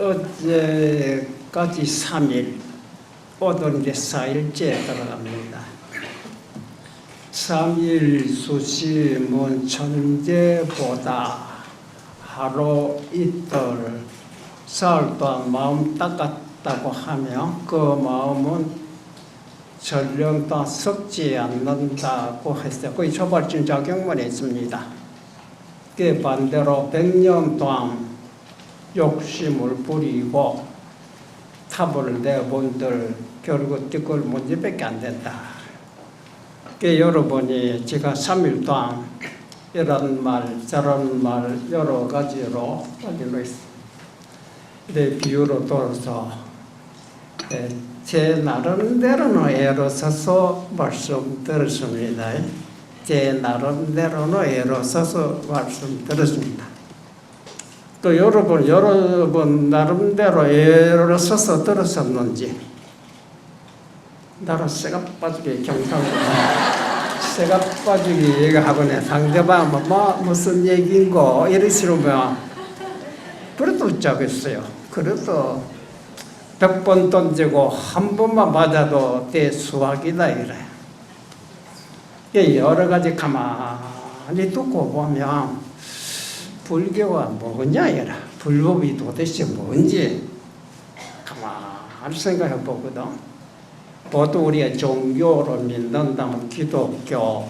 어제까지 3일, 오늘 이제 4일째 들어갑니다. 3일 수심은 천재보다 하루 이틀 사흘 동안 마음 닦았다고 하며 그 마음은 전령 동안 썩지 않는다고 했어요. 거의 초발진 자격문에 있습니다. 그 반대로 100년 동안 욕심을 부리고 탑을 내본들 결국 뒷골 문제밖에 안 된다. 그 여러분이 제가 3일 동안 이런 말 저런 말 여러 가지로 가지고 있습니다. 내 비유로 돌아서 제 나름대로는 애로 써서 말씀드렸습니다. 제 나름대로는 애로 써서 말씀드렸습니다. 또 여러분 나름대로 애를 써서 들었었는지 나로 새가 빠지게 경상도 새가 빠지게 얘기하고는 상대방 무슨 얘기인고 이러시면 그래도 웃자겠어요. 그래도 100번 던지고 한 번만 맞아도 대수학이다 이래요. 여러 가지 가만히 듣고 보면 불교가 뭐냐 이라 불법이 도대체 뭔지 가만히 생각해 보거든. 보통 우리가 종교를 믿는다면 기독교,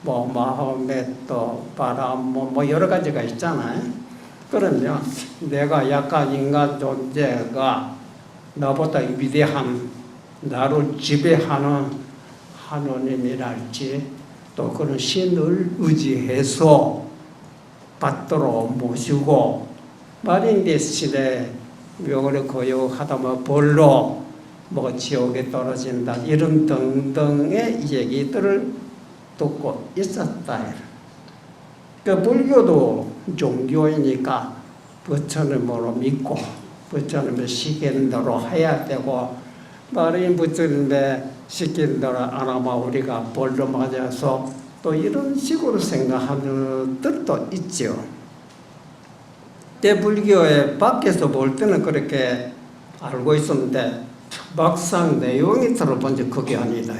마호메트, 바람, 여러 가지가 있잖아요. 그러면 내가 약간 인간 존재가 나보다 위대한 나를 지배하는 하느님이랄지 또 그런 신을 의지해서 받들어 모시고 말인 대신에 묘를 거역하다 벌로 지옥에 떨어진다 이런 등등의 얘기들을 듣고 있었다. 그 불교도 종교이니까 부처님으로 믿고 부처님의 시킨 대로 해야 되고 말인 부처님의 시킨 대로 안 하면 우리가 벌로 맞아서 또 이런 식으로 생각하는 들도 있죠. 대불교의 밖에서 볼 때는 그렇게 알고 있었는데 막상 내용이 들어본 적 그게 아니다.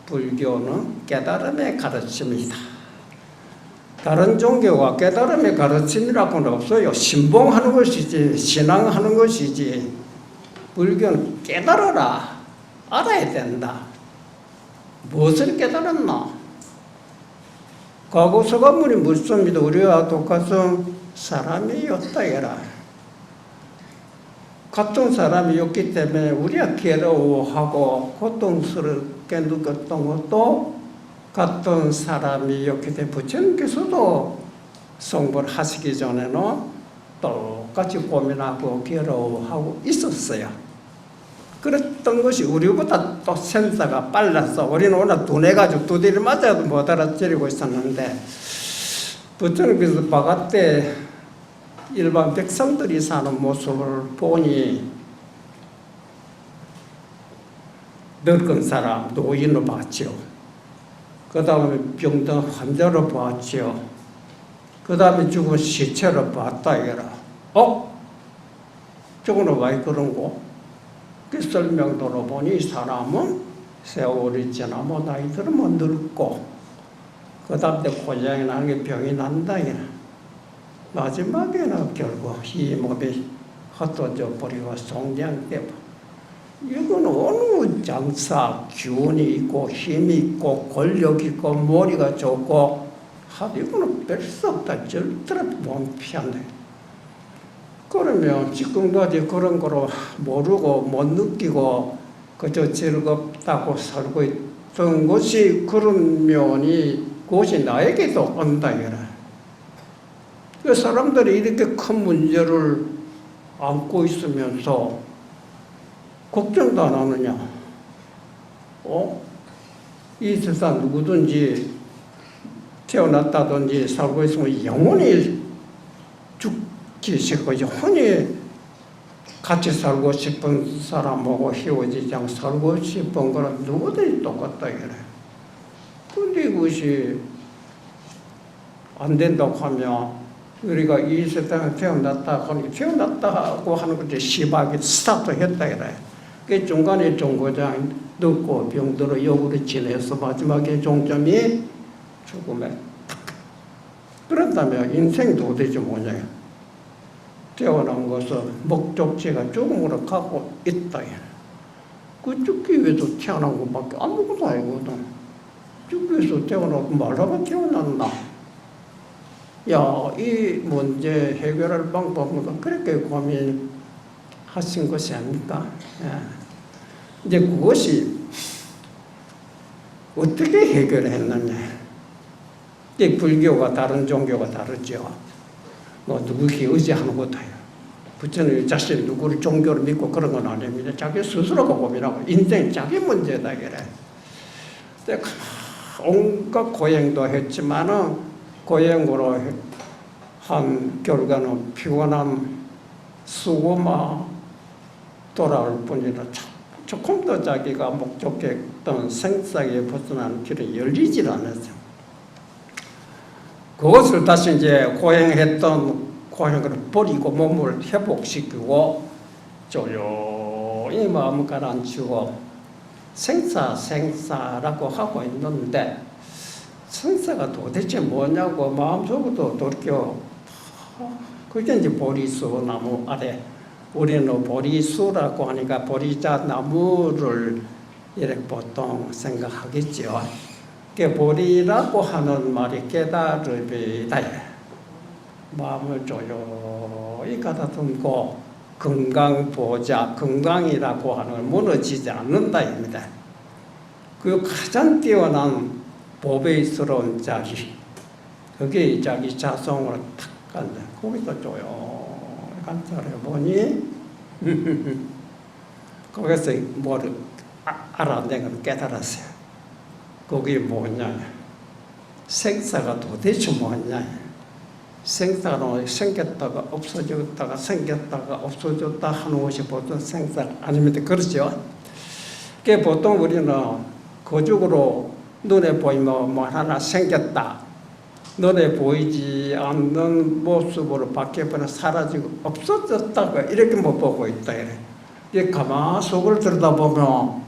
불교는 깨달음의 가르침이다. 다른 종교가 깨달음의 가르침이라고는 없어요. 신봉하는 것이지 신앙하는 것이지 불교는 깨달아라. 알아야 된다. 무엇을 깨달았나? 과거 서가문이 묻습니다. 우리와 똑같은 사람이었다 해라. 같은 사람이었기 때문에 우리가 괴로워하고 고통스럽게 느꼈던 것도 같은 사람이었기 때문에 부처님께서도 성불 하시기 전에는 똑같이 고민하고 괴로워하고 있었어요. 그랬던 것이 우리보다 또 센서가 빨라서 우리는 오늘 둔해가지고 두드려 맞아도 못 알아채리고 있었는데 부처님께서 바깥에 일반 백성들이 사는 모습을 보니 늙은 사람, 노인을 봤죠. 그 다음에 병든 환자를 봤죠. 그 다음에 죽은 시체를 봤다 이거라. 저거는 왜 그런 거? 그 설명도로 보니 사람은 세월이 지나면 나이 들으면 늙고 그 다음에 고장이 나는 게 병이 난다 이거라. 마지막에는 결국 이 몸이 흩어져 버리고 송장되고 이건 어느 장사 기운이 있고 힘이 있고 권력 있고 머리가 좋고 이거는 별 수 없다. 절대로 못 피한다. 그러면 지금까지 그런 거로 모르고 못 느끼고 그저 즐겁다고 살고 있던 것이 그런 면이 그것이 나에게도 온다 이거라. 그 사람들이 이렇게 큰 문제를 안고 있으면서 걱정도 안 하느냐? 이 세상 누구든지 태어났다든지 살고 있으면 영원히 죽기 싫고 영원히 같이 살고 싶은 사람하고 헤어지지 않고 살고 싶은 거는 누구든지 똑같다 이래. 근데 이것이 안 된다고 하면 우리가 이 세상에 태어났다고 하는 것이 시박이 스타트 했다 이래. 그 중간에 정거장 늙고 병들어 역으로 지내서 마지막에 종점이 죽음에 탁. 그렇다면 인생 도대체 뭐냐? 태어난 것은 목적지가 죽음으로 가고 있다. 그 죽기 위해서 태어난 것밖에 아무것도 아니거든. 죽기 위해서 태어나고 말라가 태어났나? 야, 이 문제 해결할 방법은 그렇게 고민하신 것이 아닙니까? 이제 그것이 어떻게 해결했느냐? 이 불교가 다른 종교가 다르죠. 뭐 누구에게 의지하는 것도 해요. 부처님 자신이 누구를 종교를 믿고 그런 건 아닙니다. 자기 스스로가 고민하고 인생 자기 문제다 그래. 온갖 고행도 했지만은 고행으로 한 결과는 피곤한 수고만 돌아올 뿐이라 조금 더 자기가 목적했던 생사에 벗어나는 길이 열리질 않았어요. 그것을 다시 이제 고행했던 고행을 버리고 몸을 회복시키고 조용히 마음을 가라앉히고 생사라고 하고 있는데 생사가 도대체 뭐냐고 마음속으로 돌이켜 그게 이제 보리수 나무 아래 우리는 보리수라고 하니까 보리자 나무를 이렇게 보통 생각하겠죠. 그 보리라고 하는 말이 깨달음이다. 마음을 조용히 가다듬고 건강보자, 건강이라고 하는 걸 무너지지 않는다입니다. 그 가장 뛰어난 보배스러운 자기, 그게 자기 자성으로 탁 간다. 거기서 조용히 관찰해 보니 거기서 뭐를 알아낸 걸 깨달았어요. 그게 뭐냐? 생사가 도대체 뭐냐? 생사는 생겼다가 없어졌다가 생겼다가 없어졌다 하는 것이 보통 생사 아닙니다. 그렇죠? 그 보통 우리는 거죽으로 눈에 보이면 뭐 하나 생겼다. 눈에 보이지 않는 모습으로 바뀌어버려 사라지고 없어졌다가 이렇게 못 보고 있다. 이게 가만 속을 들여다보면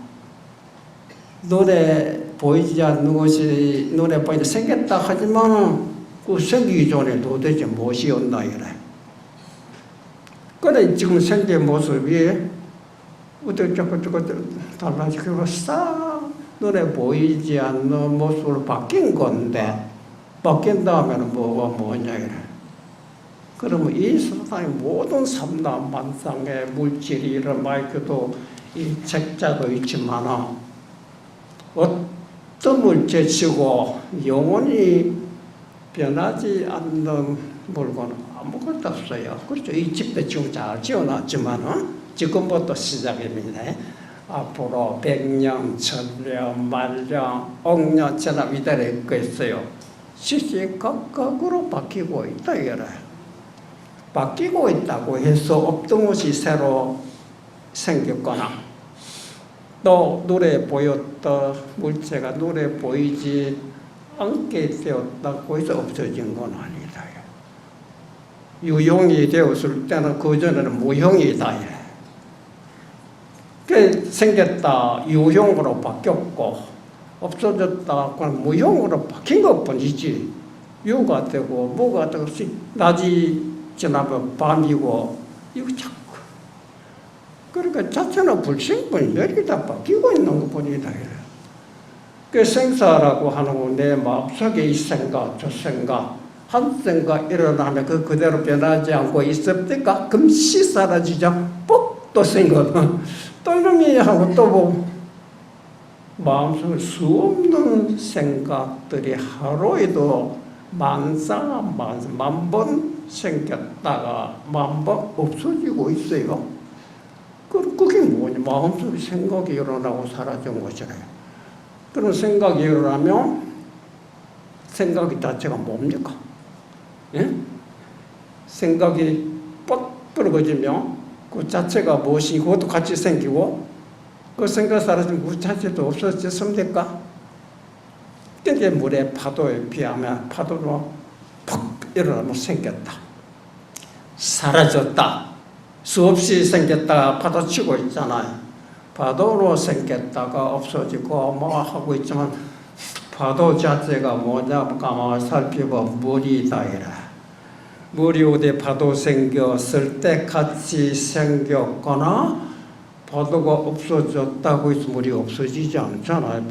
눈에 보이지 않는 것이 눈에 보이는데 생겼다 하지만 그 생기기 전에 도대체 무엇이었나 이래. 그래 지금 생긴 모습이 어떻게 달라지고 싹 눈에 보이지 않는 모습으로 바뀐 건데 바뀐 다음에는 뭐냐 이래. 그러면 이 세상의 모든 삼라만상의 물질이 이런 마이크도 이 책자도 있지만 어떤 물체치고 영원히 변하지 않는 물건은 아무것도 없어요. 그렇죠. 이 집도 지금 잘 지어놨지만 지금부터 시작입니다. 앞으로 100년, 1000년, 만년, 억년처럼 이대로 있어요. 시시각각으로 바뀌고 있다 이거라. 바뀌고 있다고 해서 없던 것이 새로 생겼거나 또 눈에 보였던 물체가 눈에 보이지 않게 되었다고 해서 없어진 건 아니다. 유형이 되었을 때는 그전에는 무형이다. 생겼다 유형으로 바뀌었고 없어졌다 그건 무형으로 바뀐 것뿐이지 유가 되고 뭐가 되고 낮이 지나면 밤이고 이거 자꾸 그러니까 자체는 불생뿐이 몇 개 다 바뀌고 있는 것뿐이다. 그 생사라고 하는 건 내 마음속에 이 생각 저 생각 한 생각 일어나면 그 그대로 변하지 않고 있을 때 가끔씩 사라지죠. 뻑 또 생각 또 이놈이 하고 또 뭐 마음속에 수 없는 생각들이 하루에도 만번 생겼다가 만번 없어지고 있어요. 그게 뭐냐? 마음속에 생각이 일어나고 사라진 것이래요. 그런 생각이 일어나면 생각이 자체가 뭡니까? 예? 생각이 뻑 떨어지면 그 자체가 무엇이고 그것도 같이 생기고 그 생각 사라지면 그 자체도 없어졌습니까? 근데 물에 파도에 비하면 파도로 퍽 일어나면 생겼다. 사라졌다. 수없이 생겼다가 파도 치고 있잖아요. 파도로 생겼다가 없어지고 뭐 하고 있지만 파도 자체가 뭐냐 가만히 살펴보면 물이다 이라. 물이 어디 파도 생겼을 때 같이 생겼거나 파도가 없어졌다고 해서 물이 없어지지 않잖아요.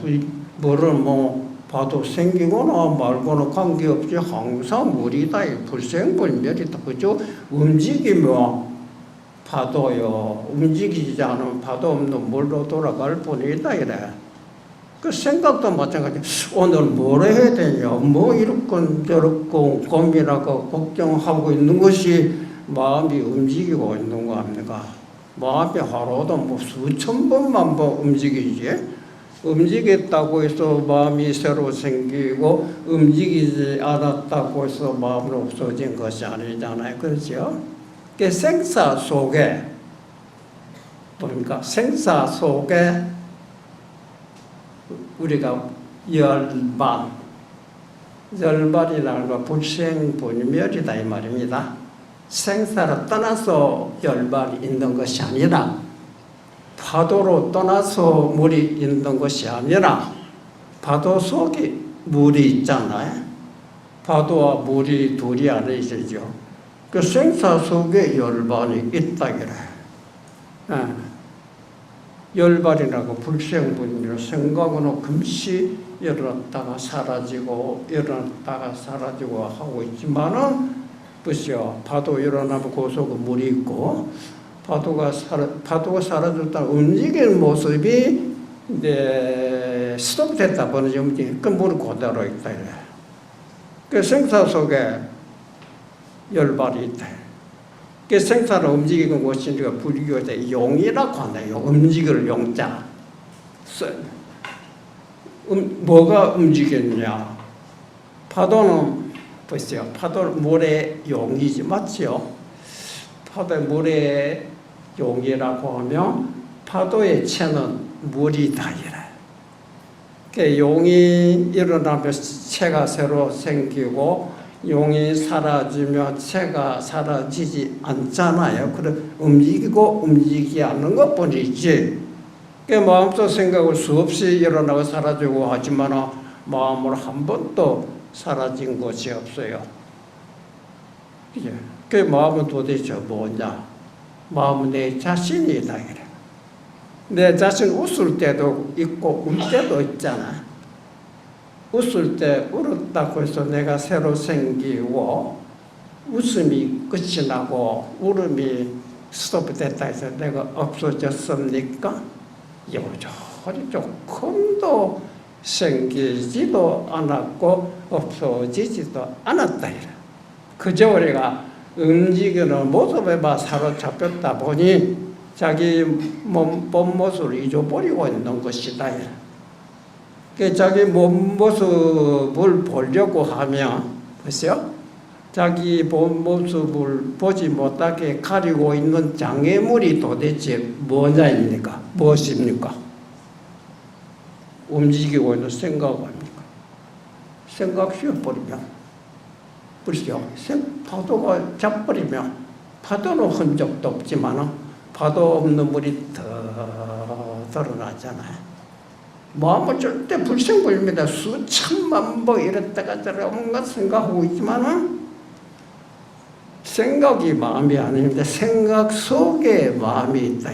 물은 뭐 파도 생기거나 말거나 관계없이 항상 물이다. 불생불멸이다. 그죠? 움직이면 파도요. 움직이지 않으면 파도 없는 물로 돌아갈 뿐이다. 이래. 그 생각도 마찬가지. 오늘 뭘 해야 되냐. 뭐 이렇건 저렇건 고민하고 걱정하고 있는 것이 마음이 움직이고 있는 거 아닙니까? 마음이 하루도 뭐 수천 번만 움직이지. 움직였다고 해서 마음이 새로 생기고 움직이지 않았다고 해서 마음이 없어진 것이 아니잖아요. 그렇죠? 그 생사 속에 뭡니까? 생사 속에 우리가 열반이라는 건 불생불멸이다 이 말입니다. 생사를 떠나서 열반이 있는 것이 아니라 파도로 떠나서 물이 있는 것이 아니라 파도 속에 물이 있잖아요. 파도와 물이 둘이 아니죠. 그 생사 속에 열반이 있다 그래. 열반이라고 불생불멸 생각은 금시 일어났다가 사라지고 일어났다가 사라지고 하고 있지만은 보시오. 파도 일어나면 그 속에 물이 있고 파도가 사라졌다 움직이는 모습이 이제 스톱됐다 버는지 움직이 그 물이 그대로 있다 이래. 그 생사 속에 열반이 있다. 그 생사를 움직이는 것이 우리가 불교에 용이라고 한다. 움직일 용자. 뭐가 움직였냐? 파도는 보세요. 파도는 물의 용이지 맞죠? 파도의 물의 용이라고 하면 파도의 체는 물이다 이래. 그 용이 일어나면 체가 새로 생기고 용이 사라지면 체가 사라지지 않잖아요. 그래 움직이고 움직이지 않는 것뿐이지. 그 마음속 생각을 수없이 일어나고 사라지고 하지만 마음으로 한 번도 사라진 것이 없어요. 그죠? 그 마음은 도대체 뭐냐? 마음은 내 자신이다 그래. 내 자신 웃을 때도 있고 울 때도 있잖아. 웃을 때 울었다고 해서 내가 새로 생기고 웃음이 끝이 나고 울음이 스톱됐다 해서 내가 없어졌습니까? 여전히 조금도 생기지도 않았고 없어지지도 않았다 이래. 그저 우리가 움직이는 모습에만 사로잡혔다 보니 자기 본 모습을 잊어버리고 있는 것이다 이래. 자기 몸 모습을 보려고 하면 보세요. 자기 본 모습을 보지 못하게 가리고 있는 장애물이 도대체 뭐냐입니까? 무엇입니까? 움직이고 있는 생각 아닙니까? 생각 쉬어버리면 그렇죠? 파도가 잡버리면 파도는 흔적도 없지만 파도 없는 물이 더 드러나잖아요. 마음은 절대 불생불멸이다. 수천만 번 이랬다가 저랬다가 뭔가 생각하고 있지만은 생각이 마음이 아닌데 생각 속에 마음이 있다.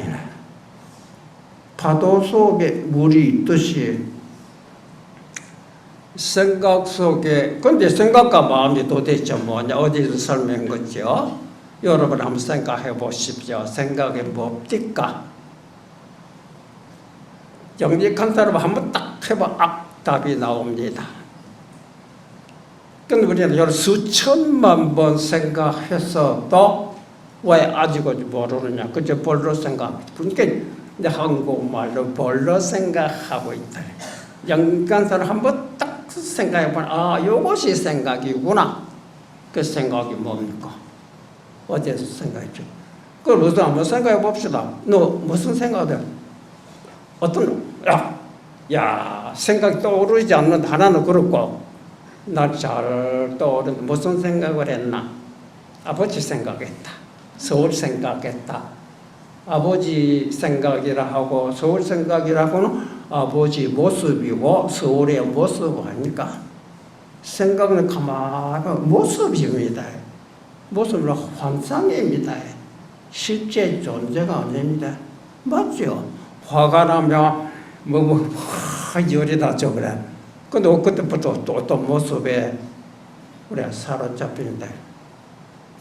파도 속에 물이 있듯이 생각 속에 근데 생각과 마음이 도대체 뭐냐 어디서 설명한 거죠? 여러분 한번 생각해 보십시오. 생각이 뭡니까? 정직한 사람 한번 딱 해봐 답이 나옵니다. 근데 우리는 여러 수천만 번 생각해서도 왜 아직은 모르느냐? 그저 벌로 생각. 그러니까 이제 한국말로 벌로 생각하고 있다. 정직한 사람 한번 딱 생각해보면 이것이 생각이구나. 그 생각이 뭡니까? 어디에서 생각했죠? 그걸 무슨 한번 생각해 봅시다. 너 무슨 생각을 해? 어떤 생각이 떠오르지 않는 하나는 그렇고 날 잘 떠오르는 무슨 생각을 했나? 아버지 생각했다. 서울 생각했다. 아버지 생각이라 하고 서울 생각이라고는 아버지 모습이고 서울의 모습 아닙니까? 생각은 가만히 모습입니다. 모습은 환상입니다. 실제 존재가 아닙니다. 맞죠? 화가 나면 열이 나죠 그래. 근데 그때부터 또 모습에 우리가 사로잡힌다.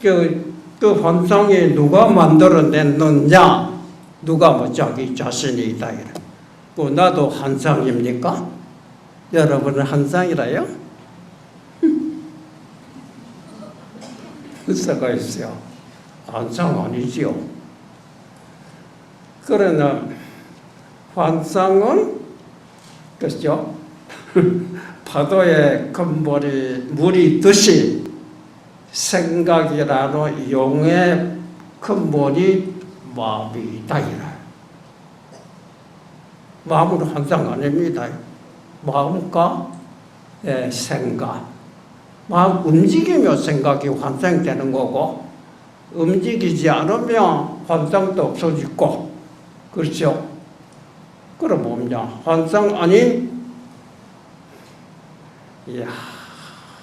그 환상이 누가 만들어냈느냐? 누가 자기 자신이 있다. 나도 환상입니까? 여러분은 환상이라요? 의사가 있어요. 환상 아니지요. 그러나 환상은 그렇죠. 파도에 큰 물이 듯이 생각이라는 용의 근본이 마음이다. 마음은 환상 아닙니다. 마음과 생각. 마음 움직이며 생각이 환상되는 거고 움직이지 않으면 환상도 없어지고 그렇죠? 그럼 뭐냐? 환상 아닌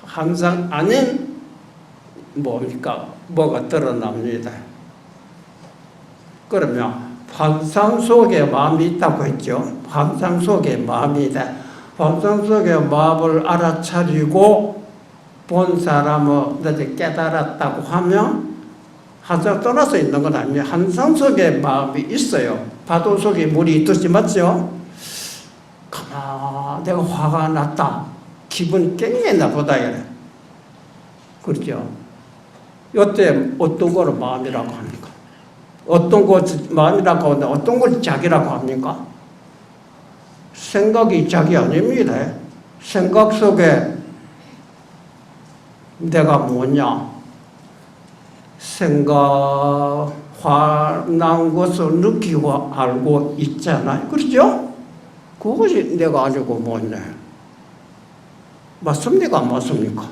환상 아닌 뭡니까? 뭐가 드러납니다. 그러면 환상 속에 마음이 있다고 했죠. 환상 속에 마음이다. 환상 속에 마음을 알아차리고 본 사람은 이제 깨달았다고 하면 환상 떠나서 있는 건 아니에요. 환상 속에 마음이 있어요. 파도 속에 물이 있듯이 맞죠? 가만 내가 화가 났다. 기분이 굉장히 나쁘다. 그렇죠? 이때 어떤 거를 마음이라고 합니까? 어떤 거 마음이라고 하는데 어떤 걸 자기라고 합니까? 생각이 자기 아닙니다. 생각 속에 내가 뭐냐? 생각, 화난 것을 느끼고 알고 있잖아요. 그렇죠? 그것이 내가 아니고 뭐냐? 맞습니까? 안 맞습니까?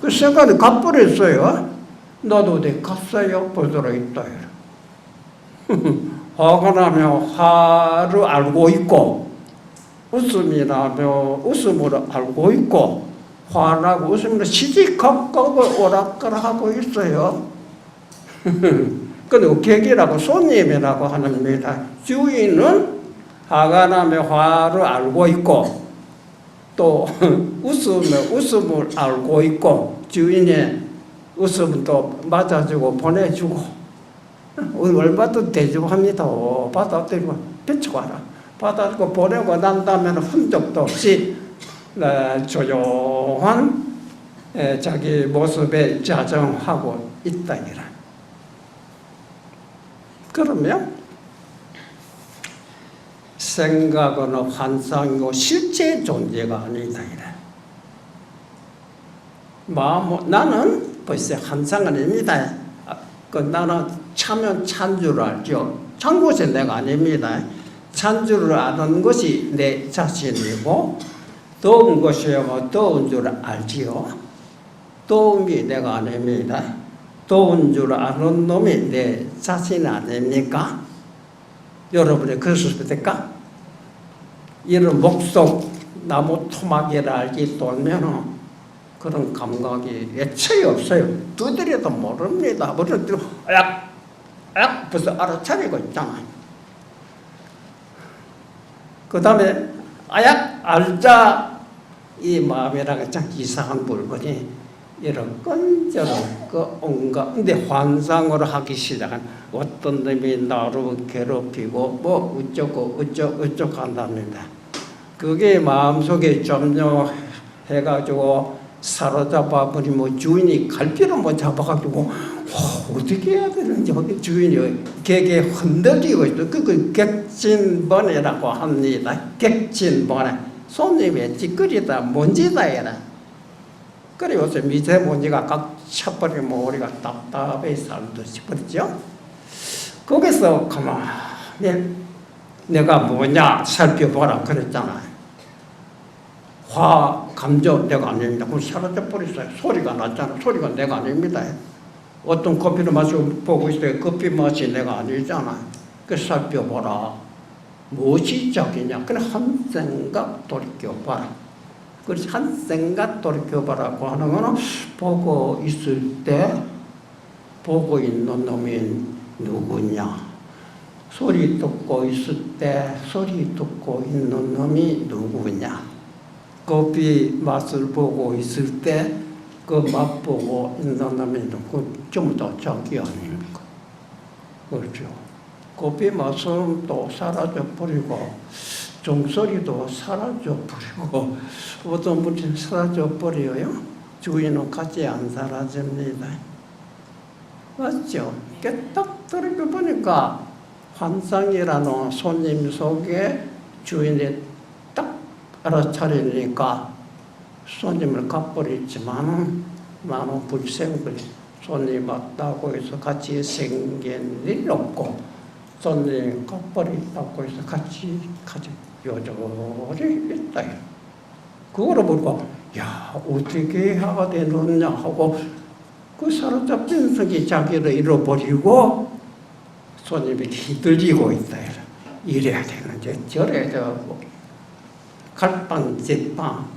그 생각이 갚버렸어요. 나도 내 값어요. 보도록 있다. 화가 나면 화를 알고 있고 웃음이 나면 웃음을 알고 있고 화나고 웃음으로 시시각각을 오락가락하고 있어요. 근데 계기라고 손님이라고 합니다. 주인은 화가 나면 화를 알고 있고 또 웃으면 웃음을 알고 있고 주인의 웃음도 맞아주고 보내주고 얼마도 대접합니다. 받아들이고 펼쳐가라. 받아들이고 보내고 난 다음에는 흔적도 없이 조용한 자기 모습에 자정하고 있다. 그러면 생각은 환상이고 실제 존재가 아니다. 마음, 나는 벌써 환상 아닙니다. 나는 차면 찬 줄 알죠. 찬 것이 내가 아닙니다. 찬 줄 아는 것이 내 자신이고 더운 것이면 더운 줄 알지요. 더움이 내가 아닙니다. 더운 줄 아는 놈이 내 자신 아닙니까? 여러분이 그러셨습니까? 이런 목속 나무 토막이라 알기 돌면 그런 감각이 애초에 없어요. 두드려도 모릅니다. 모르도 벌써 알아차리고 있잖아요. 그 다음에 알자 이 마음이라는 참 이상한 물건이 이런 끈적한 그 온갖 근데 환상으로 하기 시작한 어떤 놈이 나를 괴롭히고 뭐 어쩌고 한답니다. 그게 마음속에 점령 해가지고 사로잡아 버리면 주인이 갈피를 못 잡아가지고 어떻게 해야 되는지 주인이 걔게 흔들리고 있어. 그 객진번이라고 합니다. 객진번에 손님의 찌꺼리다 먼지다 해라. 그래 요새 미세먼지가 각 쳐버리면 우리가 답답해 살듯이 그렇죠? 거기서 가만히 내가 뭐냐 살펴보라 그랬잖아요. 감정 내가 아닙니다. 그럼 사라져 버렸어요. 소리가 났잖아. 소리가 내가 아닙니다. 어떤 커피를 마시고 보고 있어요. 커피 맛이 내가 아니잖아. 그 살펴보라. 무엇이 적이냐? 그래 한 생각 돌이켜봐라. 그래서 한 생각 돌이켜봐라고 하는 거는 보고 있을 때 보고 있는 놈이 누구냐? 소리 듣고 있을 때 소리 듣고 있는 놈이 누구냐? 커피 맛을 보고 있을 때 그 맛보고 있는 놈이 누구? 좀 더 자기 아닙니까? 그렇죠. 커피 맛은 또 사라져버리고 종소리도 사라져버리고 어떤 분이 사라져버려요. 주인은 같이 안 사라집니다. 맞죠? 딱 들어가 보니까 환상이라는 손님 속에 주인이 딱 알아차리니까 손님을 갚버렸지만 나는 불생불 손님 왔다고 해서 같이 생긴 일 없고 손님 갚버렸다고 해서 같이 요절이 있다. 그거를 보고 야 어떻게 해야 되느냐 하고 그 사로잡힌 성이 자기를 잃어버리고 손님이 휘둘리고 있다. 이래야 되는지 저래야 되고 갈팡질팡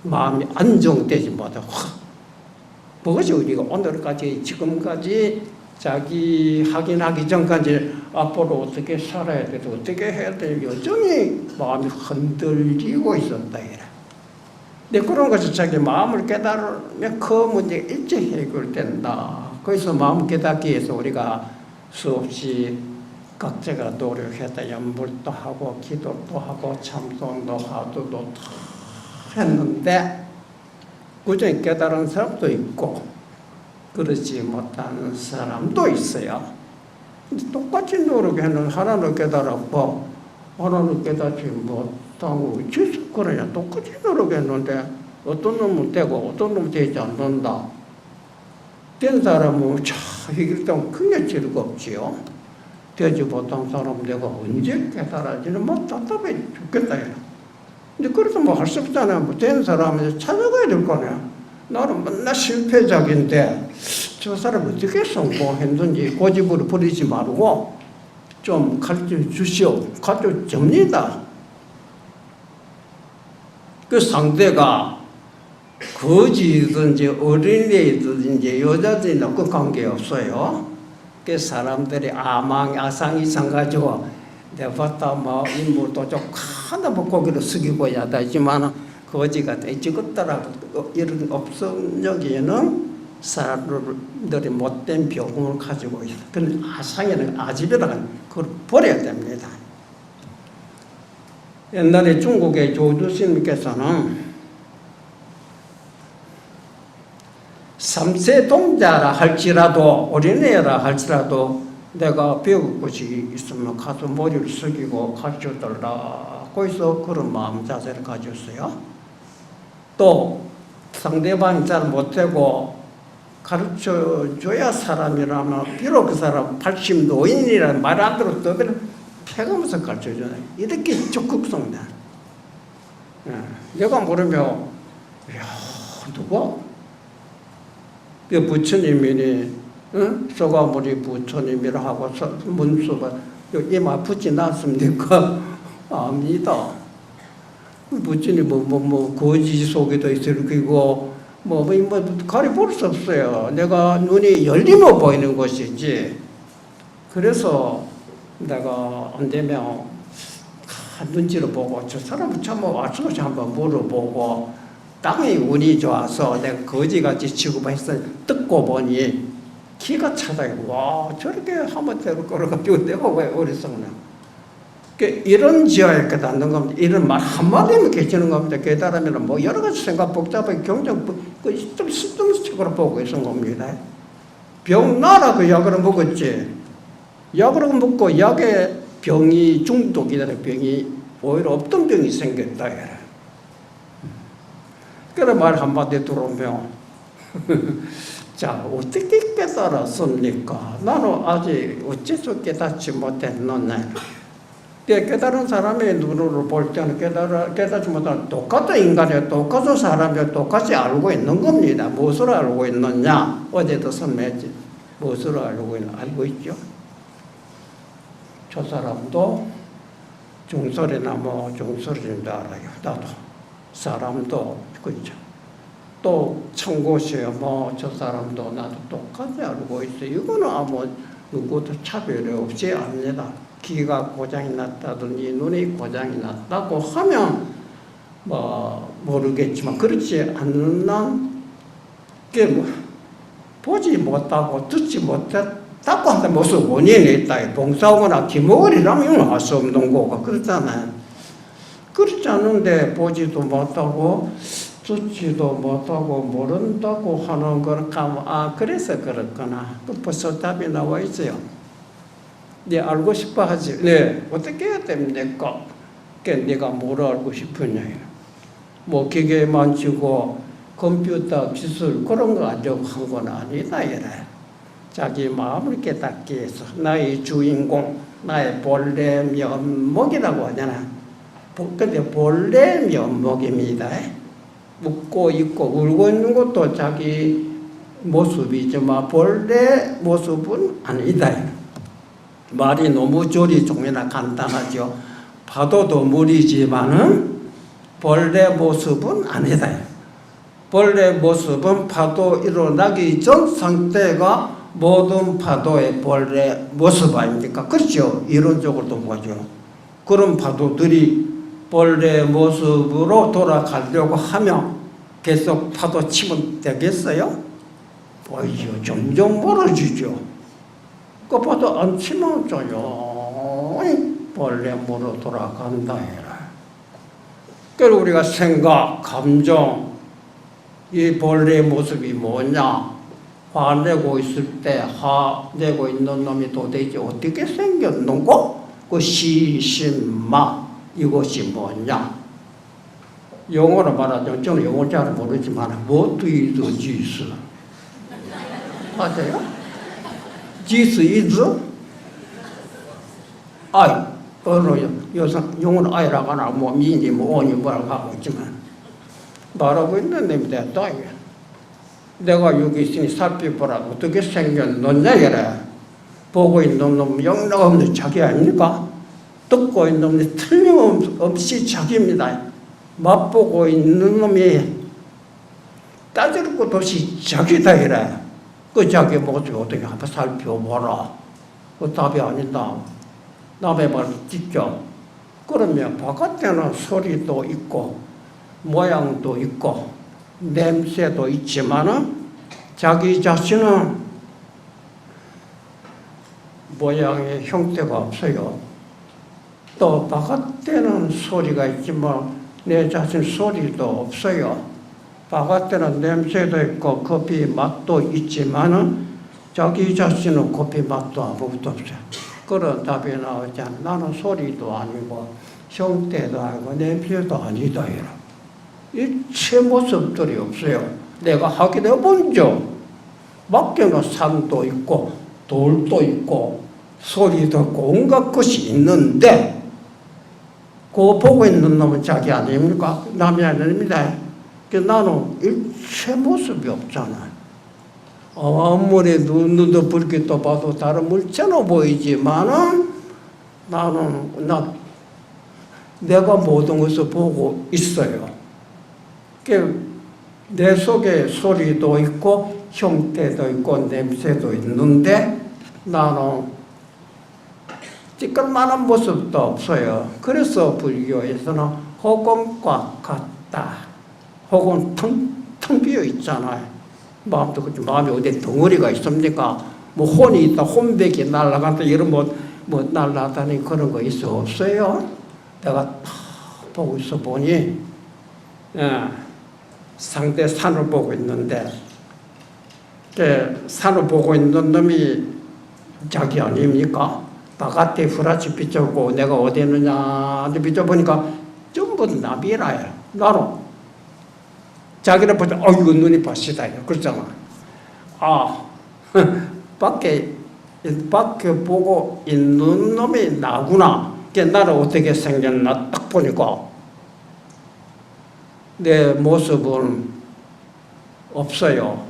마음이 안정되지 못하고 그것이 우리가 오늘까지 지금까지 자기 확인하기 전까지 앞으로 어떻게 살아야 되고 어떻게 해야 되고 여전히 마음이 흔들리고 있었다. 근데 그런 것이 자기 마음을 깨달으면 그 문제가 일찍 해결된다. 그래서 마음 깨닫기 위해서 우리가 수없이 각자가 노력했다. 연불도 하고 기도도 하고 참선도 하도도 했는데 그중에 깨달은 사람도 있고 그렇지 못하는 사람도 있어요. 똑같이 노력했는 하나는 깨달았고 하나는 깨닫지 못하고 어째서 그러냐. 똑같이 노력했는데 어떤 놈은 되고 어떤 놈은 되지 않는다. 된 사람은 해결되면 크게 즐겁지요. 되지 못한 사람은 내가 언제 깨달아지는 뭐 답답해 죽겠다. 근데 그래서 뭐 할 수 없잖아요. 뭐 된 사람을 찾아가야 될 거냐. 나는 맨날 실패작인데 저 사람 어떻게 성공했는지 고집을 부리지 말고 좀 가르쳐 주시오. 가르쳐 줍니다. 그 상대가 거지든지 어린애든지 여자든지 그 관계없어요. 그 사람들이 아상이 있어가지고 내가 봤다 뭐 인물도 좀 하나 뭐 고개를 숙이고 야다지만 거지가 찍었더라고 이런 업성력에는 사람들이 못된 병을 가지고 있어. 그런 아상에는 아집에다가 그걸 버려야 됩니다. 옛날에 중국의 조주스님께서는 삼세동자라 할지라도 어린애라 할지라도 내가 배울 것이 있으면 가서 머리를 숙이고 가르쳐달라고 해서 그런 마음 자세를 가졌어요. 또 상대방이 잘 못하고 가르쳐줘야 사람이라면 비록 그 사람 80노인이라는 말 안 들었더라도 패가면서 가르쳐줘요. 이렇게 적극성이다. 내가 모르면 야 누가 그 부처님이니 소가모니 부처님이라 하고 문수가 이마 붙이 놨습니까? 압니다. 부처님 거지 속에도 있을 거고 뭐 가리 볼 수 없어요. 내가 눈이 열리면 보이는 것이지. 그래서 내가 안 되면 눈치를 보고 저 사람은 참 와서 한번 물어보고 땅이 운이 좋아서 내가 거지같이 취급해서 듣고 보니 기가 차다요. 와 저렇게 하면 될 거라고 내가 왜 어렸었나. 이런 지어야 깨닫는 겁니다. 이런 말 한마디면 깨지는 겁니다. 깨달으면 뭐 여러 가지 생각 복잡하게 경정 좀 쓸데없는 보고 있는 겁니다. 병 나라고 약을 먹었지. 약을 먹고 약에 병이 중독이라는 병이 오히려 없던 병이 생겼다. 그래 말 한마디 들어오면 자 어떻게 깨달았습니까? 나는 아직 어째서 깨닫지 못했느냐. 깨달은 사람의 눈으로 볼 때는 깨닫지 못하는 똑같은 인간이에요. 똑같은 사람이 똑같이 알고 있는 겁니다. 무엇을 알고 있느냐? 어제도 설명했지. 무엇을 알고 있죠? 저 사람도 중설이나 뭐 중설인 줄 알아요. 나도. 사람도, 그죠. 또 천고시에 뭐 저 사람도 나도 똑같이 알고 있어요. 이거는 아무 누구도 차별이 없이 압니다. 귀가 고장이 났다든지 눈이 고장이 났다고 하면 뭐 모르겠지만 그렇지 않는 게 뭐 보지 못하고 듣지 못했다고 한다 무슨 원인이 있다. 봉사하거나 기머리라면 알 수 없는 거고 그렇잖아요. 그렇지 않은데 보지도 못하고 듣지도 못하고 모른다고 하는 걸 가면 그래서 그렇구나. 벌써 답이 나와 있어요. 네, 알고 싶어 하지. 네, 어떻게 해야 됩니까? 네가 뭘 알고 싶으냐. 뭐 기계 만지고 컴퓨터 기술 그런 거 가지고 한 건 아니다. 이래. 자기 마음을 깨닫기 위해서 나의 주인공, 나의 본래 면목이라고 하잖아. 근데 본래 면목입니다. 웃고 있고 울고 있는 것도 자기 모습이지만 본래 모습은 아니다. 말이 너무 조리종이나 간단하죠. 파도도 물이지만은 본래 모습은 아니다. 본래 모습은 파도 일어나기 전 상태가 모든 파도의 본래 모습 아닙니까? 그렇죠. 이론적으로도 보죠. 그런 파도들이 본래 모습으로 돌아가려고 하면 계속 파도 치면 되겠어요? 보이죠. 점점 멀어지죠. 그 파도 안 치면 조용히 본래 모로 돌아간다 해라. 그리고 우리가 생각, 감정, 이 본래 모습이 뭐냐? 화내고 있을 때 화내고 있는 놈이 도대체 어떻게 생겼는고? 그 시신마 이것이 뭐냐? 영어로 말하자면 저는 영어 잘 모르지만 What is this? 맞아요? This is I. 영어는 I라고 하나 뭐 미니 뭐 on이 뭐라고 하고 있지만 말하고 있는 놈이다. 내가 여기 있으니 살펴보라. 어떻게 생겼느냐 이래. 보고 있는 놈 영락없는 자기 아닙니까? 듣고 있는 놈이 틀림없이 자기입니다. 맛보고 있는 놈이 따질 것도 없이 자기다 이래. 그 자기 모습이 어떻게 한번 살펴보라. 그 답이 아니다. 남의 말을 듣죠. 그러면 바깥에는 소리도 있고 모양도 있고 냄새도 있지만은 자기 자신은 모양의 형태가 없어요. 또 바깥에는 소리가 있지만 내 자신 소리도 없어요. 바깥에는 냄새도 있고 커피 맛도 있지만은 자기 자신은 커피 맛도 아무것도 없어요. 그런 답이 나오지 않아. 나는 소리도 아니고 형태도 아니고 냄새도 아니다. 일체 모습들이 없어요. 내가 확인해 본죠. 밖에는 산도 있고 돌도 있고 소리도 있고 온갖 것이 있는데 그거 보고 있는 놈은 자기 아닙니까? 남이 아닙니다. 나는 일체 모습이 없잖아. 아무리 눈도 붉게 봐도 다른 물체로 보이지만은 나는 내가 모든 것을 보고 있어요. 내 속에 소리도 있고 형태도 있고 냄새도 있는데 나는 찌끌만한 모습도 없어요. 그래서 불교에서는 허공과 같다. 허공 텅 비어 있잖아요. 마음도 그렇지. 마음이 어디 덩어리가 있습니까? 뭐 혼이 있다, 혼백이 날아간다, 이런 뭐 날아다니 그런 거 있어 없어요? 내가 다 보고 있어 보니, 상대 산을 보고 있는데, 산을 보고 있는 놈이 자기 아닙니까? 바깥에 후라치 비춰보고 내가 어디 있느냐 비춰보니까 전부 나비라요. 나로. 자기를 보자, 이거 눈이 바시다. 그렇잖아. 밖에 보고 있는 놈이 나구나. 나는 어떻게 생겼나 딱 보니까 내 모습은 없어요.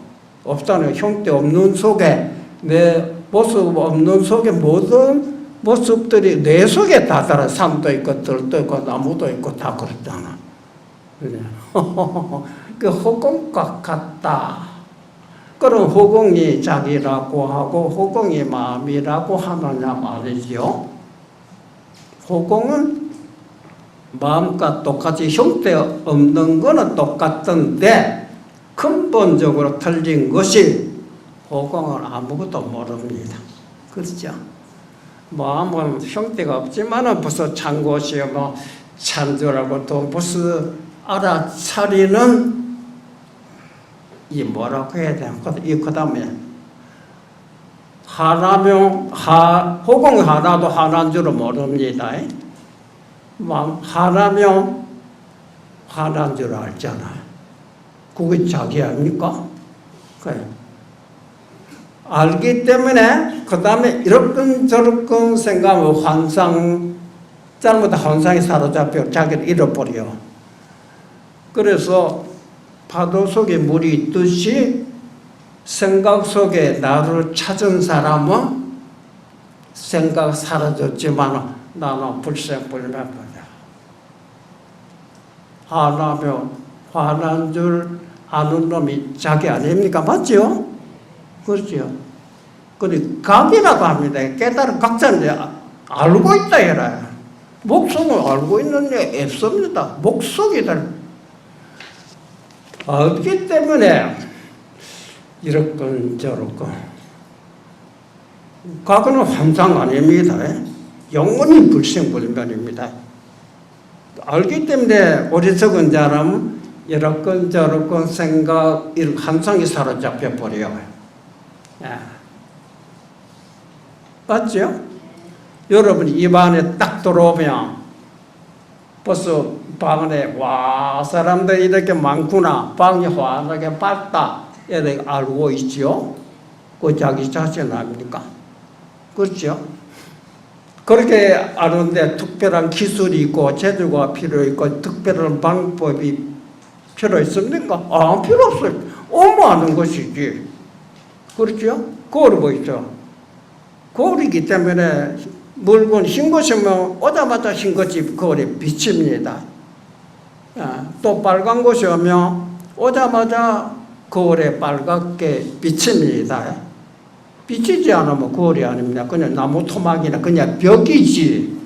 없다는 형태 없는 속에, 내 모습 없는 속에 모든 모습들이 내 속에 다 들어. 산도 있고 들도 있고 나무도 있고 다 그렇잖아. 그 허공과 같다. 그럼 허공이 자기라고 하고 허공이 마음이라고 하느냐 말이죠. 허공은 마음과 똑같이 형태 없는 거는 똑같은데 근본적으로 틀린 것이 허공은 아무것도 모릅니다. 그렇죠? 마음은 형태가 없지만은 벌써 찬 것이요, 뭐, 찬 줄 알고 또 벌써 알아차리는 이 뭐라고 해야 되나? 그 다음에 하나면 허공이 하나도 하나인 줄은 모릅니다. 하나면 하나인 줄 알잖아요. 그게 자기 아닙니까? 그래. 알기 때문에 그 다음에 이렇건 저렇건 생각하면 잘못한 환상에 사로잡혀 자기를 잃어버려. 그래서 파도 속에 물이 있듯이 생각 속에 나를 찾은 사람은 생각 사라졌지만 나는 불생불滅이야. 화나면 화난 줄 아는 놈이 자기 아닙니까? 맞죠? 그렇죠? 그리고 각이라고 합니다. 깨달은 각자인데 알고 있다 해라. 목성을 알고 있는 게 없습니다. 목성이들 알기 때문에 이렇건 저렇건 과거는 환상 아닙니다. 영원히 불생불멸입니다. 알기 때문에 어리석은 사람은 이렇건 저렇건 생각 환상이 사로잡혀 버려요. 맞죠? 여러분이 입 안에 딱 들어오면 벌써 방 안에 와 사람들이 이렇게 많구나, 방이 환하게 밝다 이렇게 알고 있죠. 그 자기 자신 아닙니까? 그렇죠? 그렇게 아는데 특별한 기술이 있고 재주가 필요 있고 특별한 방법이 필요 있습니까? 필요 없어요. 오면 아는 것이지. 그렇죠? 거울이 뭐 있죠? 거울이기 때문에 물건 흰 것이면 오자마자 흰 것이 거울에 비칩니다. 또 빨간 것이 오면 오자마자 거울에 빨갛게 비칩니다. 비치지 않으면 거울이 아닙니다. 그냥 나무 토막이나 그냥 벽이지.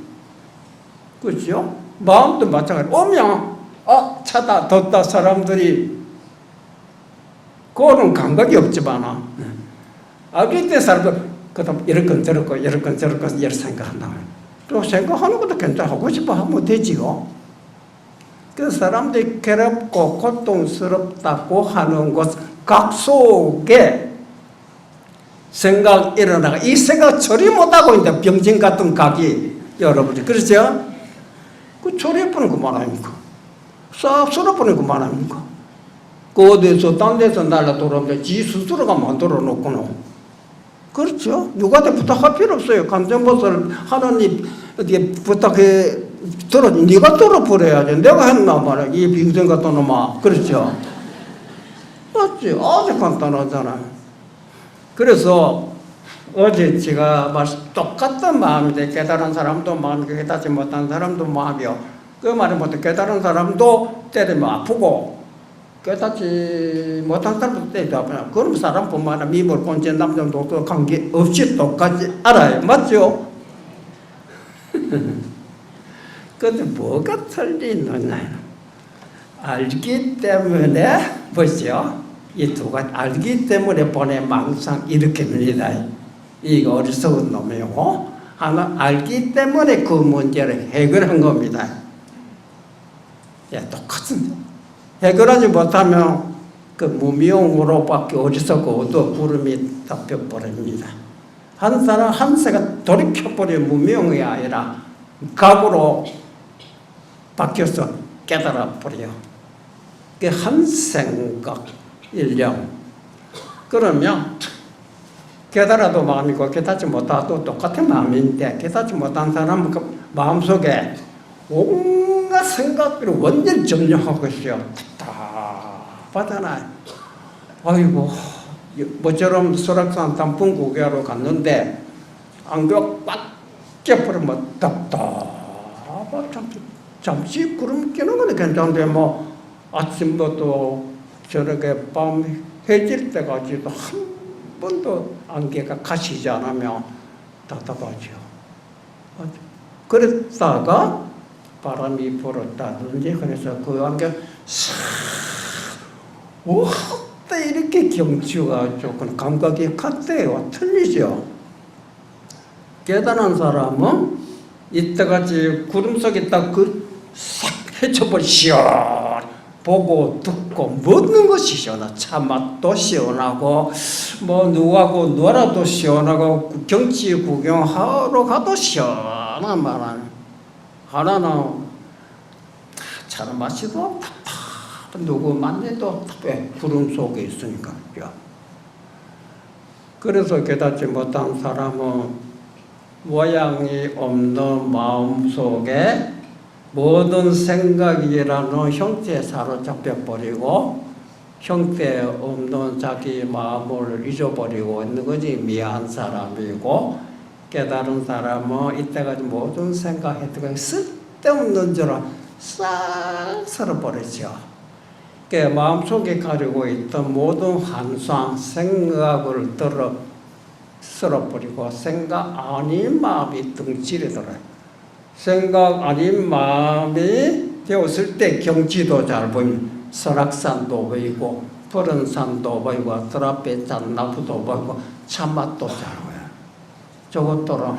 그렇죠? 마음도 마찬가지로 오면 차다 덥다 사람들이 거울은 감각이 없지만 알기 때문에 사람들 그다음 이렇건 저렇건 이렇건 저렇건 이렇게 생각한다. 또 생각하는 것도 괜찮아. 하고 싶어 하면 되지요. 그 사람들이 괴롭고 고통스럽다고 하는 것 각 속에 생각 일어나가 이 생각 처리 못하고 있는데 병진 같은 각이 여러분이 그렇죠? 그 처리해보는 그만 아닙니까? 싹 쓸어버리는 그만 아닙니까? 그 어디서 딴 데서 날라 돌아오면 지 스스로가 만들어 놓고는 그렇죠? 누구한테 부탁할 필요 없어요. 감정보살 하나님 어떻게 부탁해 네가 들어버려야지. 내가 했나 말이야. 이 빙생 같은 놈아. 그렇죠? 맞지? 아주 간단하잖아요. 그래서 어제 제가 똑같은 마음인데 깨달은 사람도 마음이고 깨닫지 못한 사람도 마음이요. 그 말이 못해 깨달은 사람도 때리면 아프고 깨닫지 못한 사람도 때리면 아프냐. 그럼 사람뿐만 아니라 미물 본체 남정도 관계없이 똑같이 알아요. 맞죠? 근데 뭐가 틀리느냐. 알기 때문에 보시죠. 이 두 가지 알기 때문에 보내 망상 일으킵니다. 이거 어리석은 놈이고 하나 알기 때문에 그 문제를 해결한 겁니다. 똑같은 해결하지 못하면 그 무미용으로밖에 어리석고 어두워 구름이 덮여버립니다. 한 사람 한 세가 돌이켜버린 무미용이 아니라 각으로 바뀌어서 깨달아버려요. 그 한 생각 일념. 그러면 깨달아도 마음이고 깨닫지 못하도 똑같은 마음인데 깨닫지 못한 사람은 마음속에 온갖 생각들을 완전히 점령하고 있어요. 답답하잖아요. 아이고, 모처럼 설악산 단풍 구경하러 갔는데 안개가 꽉 껴버리면 잠시 구름 끼는 건 괜찮은데 뭐 아침부터 저렇게 밤 해질 때까지도 한 번도 안개가 가시지 않으면 답답하죠. 그랬다가 바람이 불었다든지 그래서 그 안개 싹 어때 이렇게 경치가 조금 감각이 같대요. 틀리죠. 깨달은 사람은 이때까지 구름 속에 딱 싹 헤쳐버리 시원 보고 듣고 먹는 것이 시원하고 차맛도 시원하고 뭐 누구하고 놀아도 시원하고 경치 구경하러 가도 시원한 말은 하나는 차를 마시도 답답 누구 만나도 답답해 구름 속에 있으니까요. 그래서 깨닫지 못한 사람은 모양이 없는 마음속에 모든 생각이라는 형태에 사로잡혀버리고 형태 없는 자기 마음을 잊어버리고 있는 거지. 미안 사람이고 깨달은 사람은 이때까지 모든 생각했던 쓸데없는 줄을 싹 쓸어버리죠. 마음속에 가지고 있던 모든 환상 생각을 쓸어버리고 생각 아닌 마음이 덩치를 들어요. 생각 아닌 마음이 되었을 때 경치도 잘 보이고 설악산도 보이고 푸른 산도 보이고 들 앞에 잣나무도 보이고 참맛도 잘 보여요. 저것도로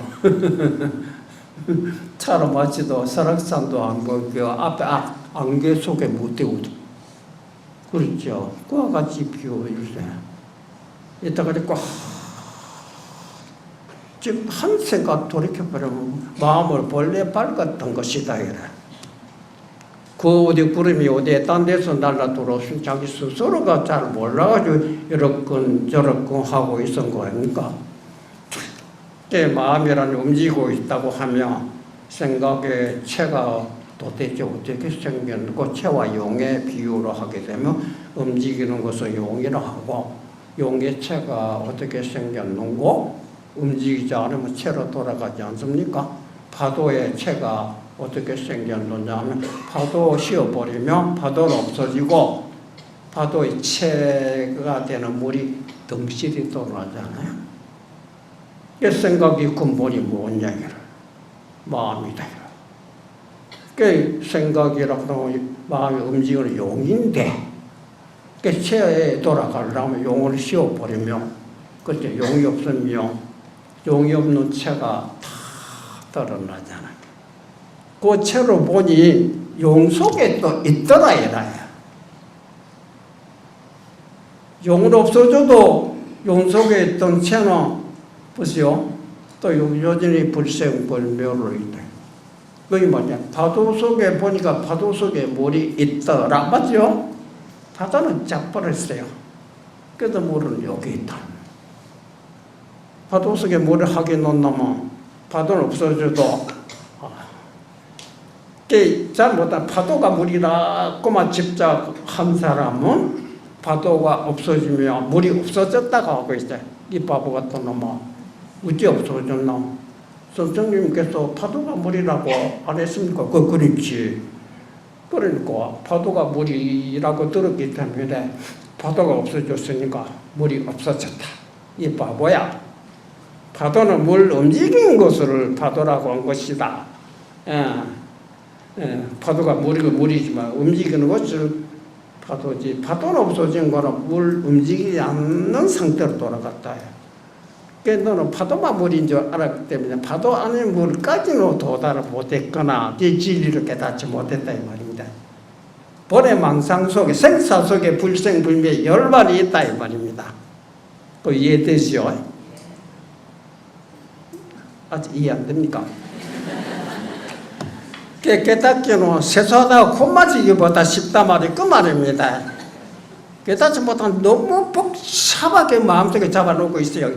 차로 마치도 설악산도 안 보이고 앞에 안개 속에 못 되고 그렇죠. 그와 같이 비워주세요. 이따가지 꽉 지금 한 생각 돌이켜보면 마음을 본래 밝았던 것이다. 이래. 그 어디 구름이 어디에 딴 데서 날라 들어오신 자기 스스로가 잘 몰라가지고 이렇건 저렇건 하고 있은 거 아닙니까? 마음이라는 움직이고 있다고 하면 생각의 체가 도대체 어떻게 생겼고 체와 용의 비유로 하게 되면 움직이는 것을 용이라 하고 용의 체가 어떻게 생겼는고 움직이지 않으면 체로 돌아가지 않습니까? 파도의 체가 어떻게 생겼느냐 하면 파도 씌워버리면 파도는 없어지고 파도의 체가 되는 물이 덩실이 돌아가잖아요. 이 생각이 근본이 뭔 얘기를 마음이다. 그 생각이라고 마음이 움직이는 용인데 그 체에 돌아가려면 용을 씌워버리면 그때 용이 없으면 용이 없는 체가 다 드러나잖아요. 그 체로 보니 용 속에 또 있더라 이라요. 용은 없어져도 용 속에 있던 체는 보세요. 또 여전히 불생불멸로 있다. 그게 뭐냐? 파도 속에 보니까 파도 속에 물이 있더라. 맞죠? 파도는 짝버렸어요. 그래도 물은 여기 있다. 파도 속에 물을 하게 놓으면 파도는 없어져도 잘 못한 파도가 물이라고만 집착한 사람은 파도가 없어지면 물이 없어졌다고 하고 있어요. 이 바보 같은 놈아 어찌 없어졌나? 선생님께서 파도가 물이라고 안 했습니까? 그렇지. 그러니까 파도가 물이라고 들었기 때문에 파도가 없어졌으니까 물이 없어졌다. 이 바보야. 파도는 물 움직이는 것을 파도라고 한 것이다. 파도가 물이지만 움직이는 것을 파도지. 파도는 없어진 거는 물 움직이지 않는 상태로 돌아갔다. 그러니까 너는 파도만 물인 줄 알았기 때문에 파도 아닌 물까지는 도달을 못했거나 네 진리를 깨닫지 못했다 이 말입니다. 본의 망상 속에 생사 속에 불생불灭열반이 있다 이 말입니다. 그 이해되죠? 아직 이해 안 됩니까? 깨닫기는 세수하다가 콧 맞이기보다 쉽다 말이 그 말입니다. 깨닫지 못한 너무 복잡하게 마음속에 잡아놓고 있어요.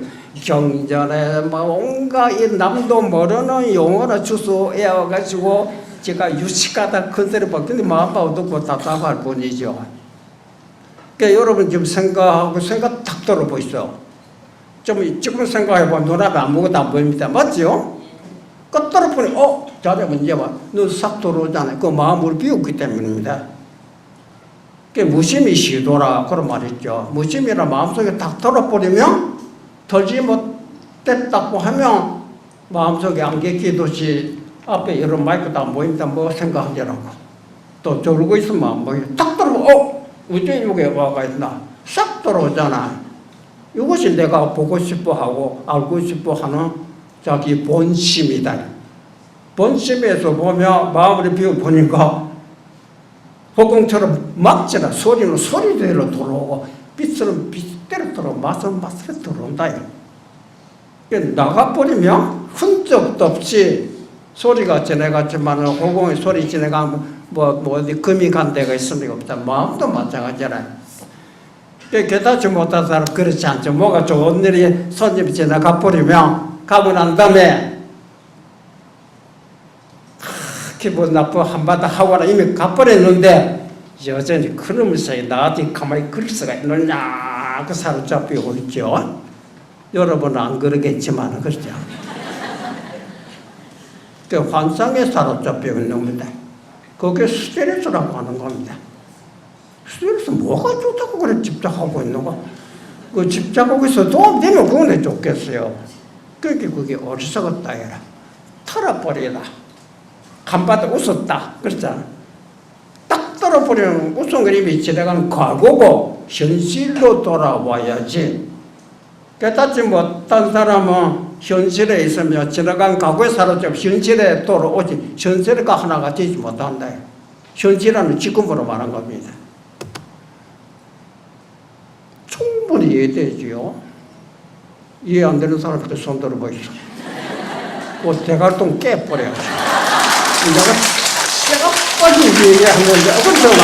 경전에 온갖 이 남도 모르는 용어를 주소 외워가지고 제가 유식하다 큰 소리 받는데 마음하고 듣고 답답할 뿐이죠. 그러니까 여러분 지금 생각 탁 들어보시죠. 지금 생각해보면 눈앞에 아무것도 안 보입니다. 맞죠? 끝으로 보니 자네가 이제 눈싹 들어오잖아요. 그 마음을 비웠기 때문입니다. 무심히 시도라 그런 말 있죠. 무심이라 마음속에 딱 들어버리면 덜지 못됐다고 하면 마음속에 안개 끼듯이 앞에 이런 마이크도 안 보입니다. 뭐 생각하려고 또 저러고 있으면 딱 들어오고 어째 여기에 와가 있나 싹 들어오잖아. 이것이 내가 보고 싶어 하고 알고 싶어 하는 자기 본심이다. 본심에서 보면 마음을 비워보니까 호공처럼 막지나 소리는 소리대로 들어오고 빛은 빛대로 들어오고 맛은 맛으로 들어온다. 나가버리면 흔적도 없이 소리가 지나갔지만 호공의 소리 지나가면 어디 금이 간 데가 있을 리가 없다. 마음도 마찬가지잖아요. 깨닫지 못한 사람 그렇지 않죠. 뭐가 좋은 일이 손님이 지나가버리면 가고 난 다음에 기분 나쁘고 한바탕 하거나 이미 가버렸는데 여전히 그놈의 사이에 나한테 가만히 그럴 수가 있느냐 그 사로잡히고 있죠. 여러분은 안 그러겠지만 그렇죠. 그 환상에 사로잡히고 있는 겁니다. 그게 스트레스라고 하는 겁니다. 스트레스 뭐가 좋다고 그래 집착하고 있는 거? 그 집착하고 있어 도움 되면 그거는 좋겠어요. 그게 어리석었다 해라. 털어버리라. 간바다 웃었다. 그렇잖아. 딱 떨어버리면 웃은 그림이 지나가는 과거고 현실로 돌아와야지. 깨닫지 못한 사람은 현실에 있으면 지나간 과거에 사로잡혀 현실에 돌아오지 현실과 하나가 되지 못한다. 현실은 지금으로 말한 겁니다. 충분히 이해되지요. 이해 안 되는 사람한테 손 들어보시죠. 그 대갈통 깨버려야지. 내가 빠진 얘기하는데 어떤잖아.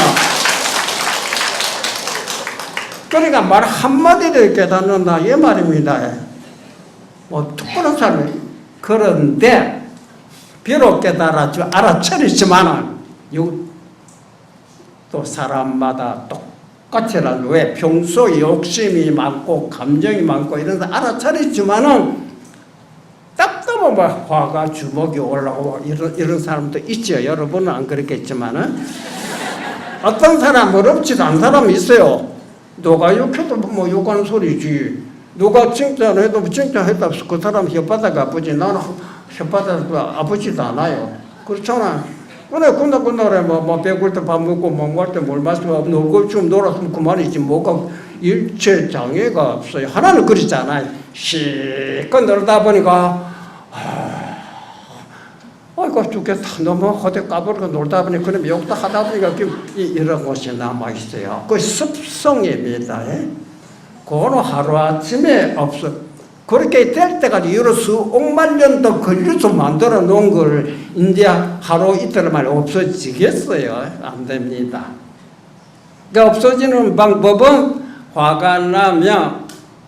그러니까 말 한마디를 깨닫는다 이 말입니다. 특별한 사람이 그런데 비록 깨달았죠. 알아차리지만은 또 사람마다 똑같이라도 왜 평소 욕심이 많고 감정이 많고 이런 데 알아차리지만은 답답하면 화가 주먹이 올라오고 이런 사람도 있죠. 여러분은 안 그렇겠지만은 어떤 사람 어렵지도 않은 사람이 있어요. 누가 욕해도 뭐 욕하는 소리지. 누가 칭찬해도 칭찬했다 그 사람 혓바닥 아프지. 나는 혓바닥 아프지도 않아요. 그렇잖아. 그래 군다군다래 뭐 배고플 때 밥 먹고 멍할 때 물 마시고 놀고 좀 놀았으면 그만이지. 뭐가 일체 장애가 없어요. 하나는 그러잖아요. 실컷 놀다 보니까 아이고 죽겠다. 너무 허대 까불고 놀다 보니 그럼 욕도 하다 보니까 이런 것이 남아있어요. 그 습성입니다. 그거는 하루아침에 없어. 그렇게 될 때까지 여러 수억만 년도 걸려서 만들어 놓은 걸 이제 하루 이틀 만에 없어지겠어요? 안 됩니다. 그러니까 없어지는 방법은 화가 나면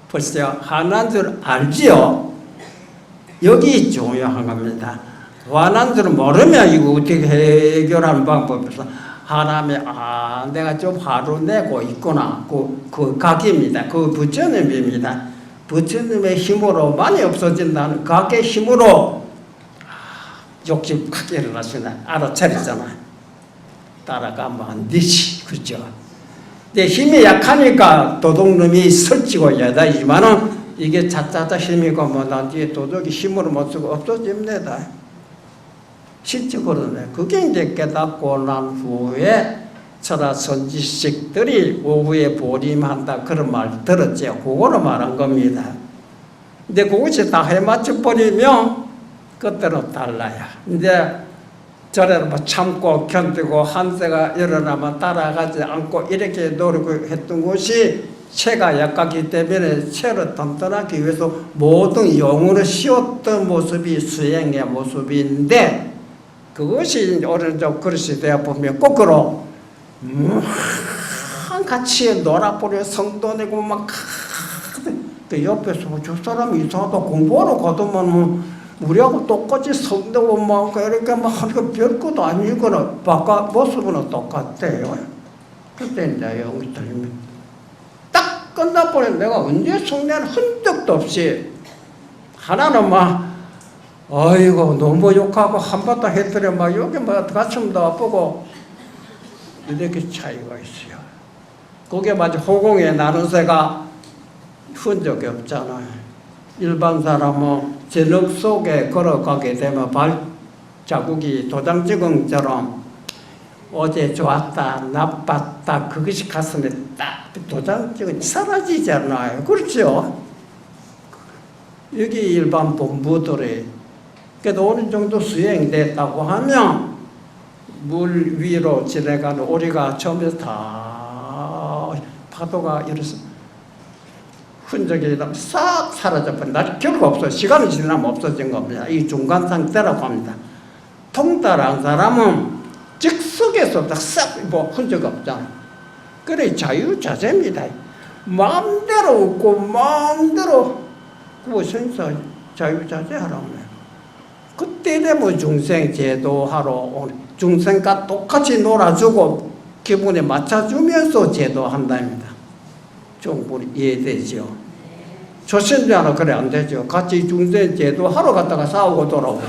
벌써 화난 줄 알지요? 여기 중요한 겁니다. 화난 줄 모르면 이거 어떻게 해결하는 방법이 없어. 하나면 내가 좀 화를 내고 있구나. 그 각입니다. 그 부처님입니다. 부처님의 힘으로 많이 없어진다는 각의 힘으로 욕심 크게 일어났으나 알아차리잖아. 따라가면 안 되지. 그렇죠? 내 힘이 약하니까 도둑놈이 설치고 야다이지만은 이게 자자자 힘이고 뭐 나중에 도둑이 힘으로 못 쓰고 없어집니다. 실적으로는 그게 이제 깨닫고 난 후에 철학 선지식들이 오후에 보림한다 그런 말 들었죠. 그거로 말한 겁니다. 근데 그것이 다 해맞춰 버리면 그때로 달라요. 이제 저래로 뭐 참고 견디고 한세가 일어나면 따라가지 않고 이렇게 노력했던 것이 체가 약하기 때문에 체를 튼튼하기 위해서 모든 영으로 씌웠던 모습이 수행의 모습인데 그것이 오른쪽 그릇이 되어 보면 거꾸로 한 항상 같이 놀아버려 성도 내고 막 그 옆에서 저 사람이 이상하다 공부하러 가더만 우리하고 똑같이 성도고 막 이렇게 막 하니까 별것도 아니거나 바깥 모습은 똑같대요. 그때 이제 영이 들리면 딱 끝나버려. 내가 언제 성례한 흔적도 없이 하나는 막 아이고 너무 욕하고 한바탕 했더니 막 여기 막 가슴도 아프고 이렇게 차이가 있어요. 그게 마치 호공에 나는 새가 흔적이 없잖아요. 일반 사람은 저녁 속에 걸어가게 되면 발자국이 도장지경처럼 어제 좋았다 나빴다 그것이 가슴에 딱 도장지경이 사라지잖아요. 그렇죠? 여기 일반 본부들이 그래도 어느 정도 수행됐다고 하면 물 위로 지나가는 오리가 처음에 다 파도가 일어서 흔적이 싹 사라져버린다. 결국 없어요. 시간이 지나면 없어진 겁니다. 이 중간 상태라고 합니다. 통달한 사람은 즉석에서부터 싹 흔적 없잖아. 그래 자유자재입니다. 마음대로 웃고 마음대로 그것에서 자유자재하라고. 그때 되면 중생 제도하러 중생과 똑같이 놀아주고 기분에 맞춰주면서 제도한답니다. 좀 이해되죠? 초신자는 그래 안 되죠. 같이 중생 제도하러 갔다가 싸우고 돌아오고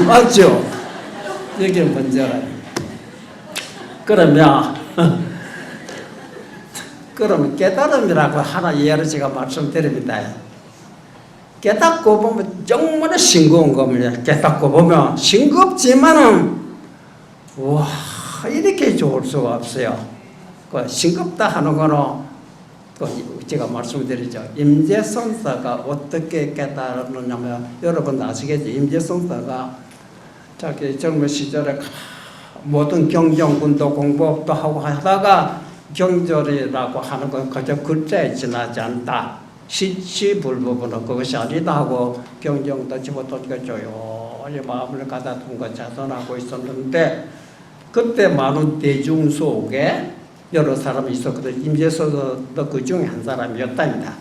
맞죠? 이게 문제라. 그러면 깨달음이라고 하나 예를 제가 말씀드립니다. 깨닫고 보면 정말 싱거운 겁니다. 깨닫고 보면 싱겁지만은 와 이렇게 좋을 수가 없어요. 그 싱겁다 하는 거는 제가 말씀드리죠. 임재선사가 어떻게 깨달았느냐면 여러분 아시겠죠? 임재선사가 자기 젊은 시절에 모든 경정군도 공부도 하고 하다가 경절이라고 하는 건 그저 글자에 지나지 않다. 시치불법은 그것이 아니다 하고 경정도 집어던지고 조용히 마음을 가다듬고 자선하고 있었는데 그때 많은 대중 속에 여러 사람이 있었거든요. 임재선사도 그 중에 한 사람이었답니다.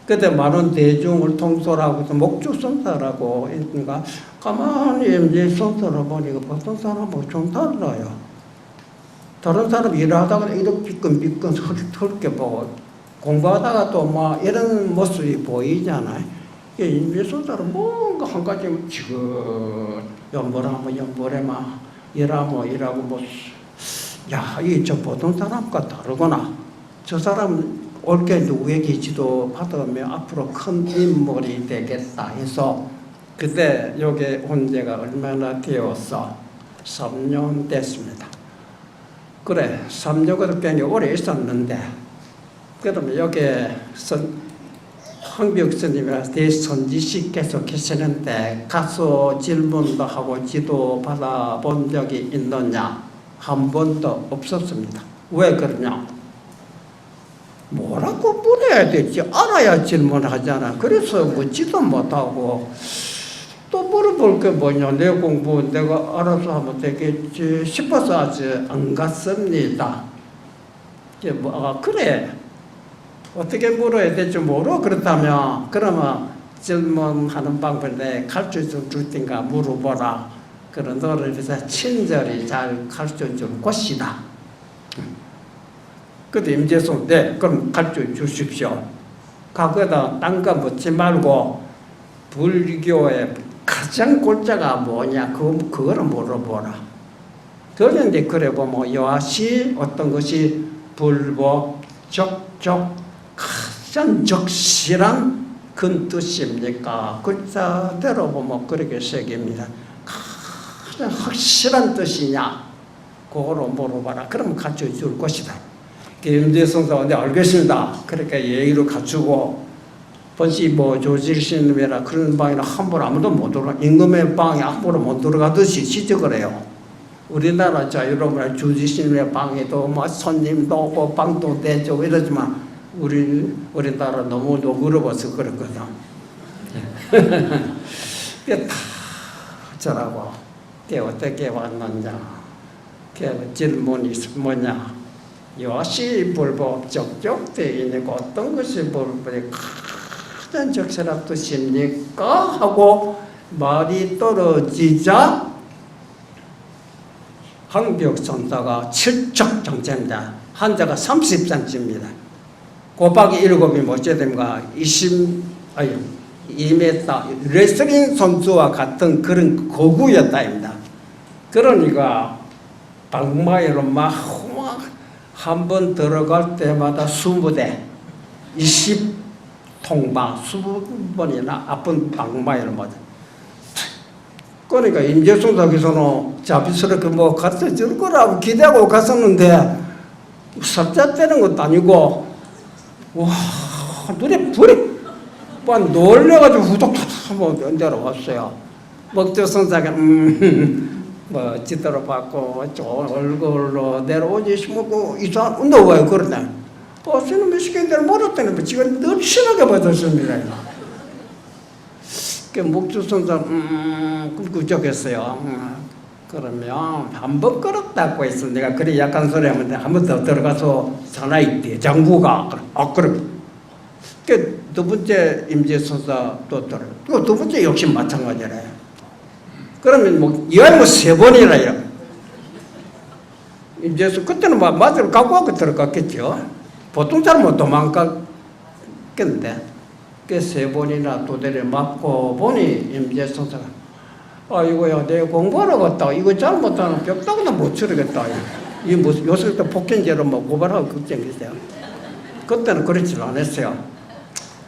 그때 많은 대중을 통솔하고 목주선사라고 했는가 가만히 임재선사를 보니까 보통 사람하고 좀 달라요. 다른 사람 일하다가 이렇게 삐끈삐끈 헐게 보고 공부하다가 또 막 이런 모습이 보이잖아요. 임재선사는 뭔가 한 가지 지금 연보라면 연보래 막 일하고 뭐 야, 이 저 보통 사람과 다르구나. 저 사람 올게 누구에게 지도 받으면 앞으로 큰 인물이 되겠다 해서 그때 여기 온 지가 얼마나 되었어? 3년 됐습니다. 그래, 3년도 굉장히 오래 있었는데 그러면 여기 황비옥 스님이랑 대선지식께서 계시는데 가서 질문도 하고 지도 받아본 적이 있느냐? 한 번도 없었습니다. 왜 그러냐? 뭐라고 물어야 될지 알아야 질문하잖아. 그래서 묻지도 못하고 또 물어볼 게 뭐냐? 내 공부 내가 알아서 하면 되겠지 싶어서 아직 안 갔습니다. 그래 어떻게 물어야 될지 모르고 그렇다면 그러면 질문하는 방법을 내 가르쳐 줄 테니까 물어보라. 그런 너를 위해서 친절히 잘 가르쳐 줄 것이다. 그때 임재성 네 그럼 가르쳐 주십시오. 거기다 딴 거 묻지 말고 불교의 가장 골자가 뭐냐 그거를 물어보라. 그런데 그래 보면 여하시 어떤 것이 불법 적적 가장 적실한 큰 뜻입니까? 글자대로 보면 그렇게 새깁니다. 확실한 뜻이냐? 그거로 물어봐라. 그러면 가르쳐 줄 것이다. 임재성사가 네 알겠습니다. 그렇게 예의를 갖추고 번시 뭐 조질신이라 그런 방에는 함부로 아무도 못 들어가. 임금의 방에 함부로 못 들어가듯이 지적을 해요. 우리나라 자유로운 조질신의 방에도 뭐 손님도 오고 방도 대죠 이러지만 우리나라 너무 너그러워서 그렇거든. 그게 다 저라고. 어떻게 왔느냐? 질문이 뭐냐? 요시 불법 적적대인이고 어떤 것이 불법이 가장 적절한 뜻입니까? 하고 말이 떨어지자 황벽선사가 칠척정체입니다. 한자가 30cm입니다. 곱하기 7이 뭐째 됩니까? 2m, 레슬링 선수와 같은 그런 거구였다입니다. 그러니까 방마이로 막 한 번 들어갈 때마다 20대, 20통방, 20번이나 아픈 방마이를 맞아. 그러니까 임재순사께서는 자비스럽게 뭐 갖다 줄 거라고 기대하고 갔었는데 섭자 떼는 것도 아니고 와 눈에 불이 막 놀래가지고 후덕후덕 내려왔어요. 목조선사가 뭐 지도로 받고 좋은 얼굴로 내려오지 싶고 이상 운동와요. 그러네. 버스는 몇 시간대를 몰았다는 거 지금 널씬하게 받았습니다. 그 목조선사 그저겠어요. 그러면 한 번 끌었다고 했어. 내가 그래 약간 소리 하면 한 번 더 들어가서 사나이 대장부가 그래. 그 두 번째 임재선사 또 들어. 그 두 번째 역시 마찬가지래. 그러면 뭐 이왕 뭐 3번이라 임재선 그때는 막 맞으러 갖고 들어갔겠죠. 보통 사람은 도망갔겠는데 그 3번이나 도대를 맞고 보니 임재선사가 이거야 내가 공부하러 갔다 이거 잘못하면 벽다구도 못 치르겠다. 이 무슨 요새부터 폭행죄로 뭐 고발하고 걱정했어요. 그때는 그렇지 않았어요.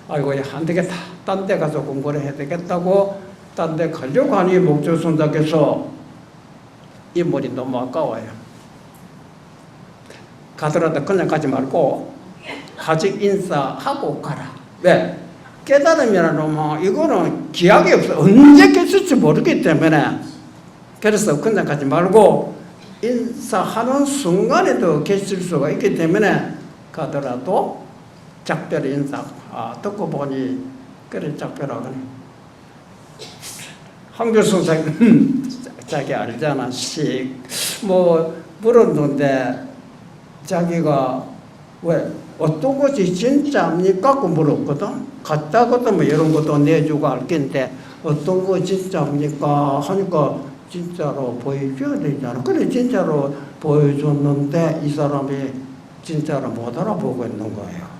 이거야 안 되겠다. 딴 데 가서 공부를 해야 되겠다고 딴 데 가려고 하니 목조선사께서 이 머리 너무 아까워요. 가더라도 그냥 가지 말고 하직 인사하고 가라. 왜? 깨달으면 뭐 이거는 기약이 없어. 언제 깼을지 모르기 때문에 그래서 그냥 가지 말고 인사하는 순간에도 계실 수가 있기 때문에 가더라도 작별 인사 듣고 보니 그래 작별하거니 황교선생 자기 알잖아. 뭐 물었는데 자기가 왜 어떤 것이 진짜입니까? 고 물었거든. 가짜거든 뭐 이런 것도 내주고 알겠는데 어떤 거 진짜입니까? 하니까 진짜로 보여줘야 되잖아. 그래 진짜로 보여줬는데 이 사람이 진짜로 못 알아보고 있는 거예요.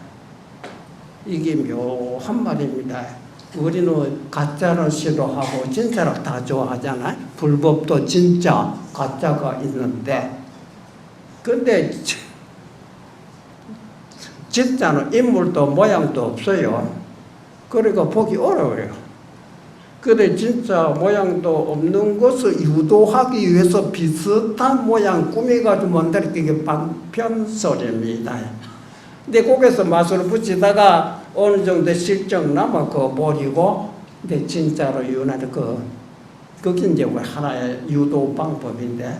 이게 묘한 말입니다. 우리는 가짜를 싫어하고 진짜를 다 좋아하잖아요. 불법도 진짜 가짜가 있는데 근데 진짜는 인물도 모양도 없어요. 그러니까 보기 어려워요. 그래 진짜 모양도 없는 것을 유도하기 위해서 비슷한 모양 꾸며가지고 만들게 이게 방편설입니다. 근데 거기서 마술을 붙이다가 어느 정도 실적 남아 그거 버리고 근데 진짜로 유난히 그게 이제 하나의 유도 방법인데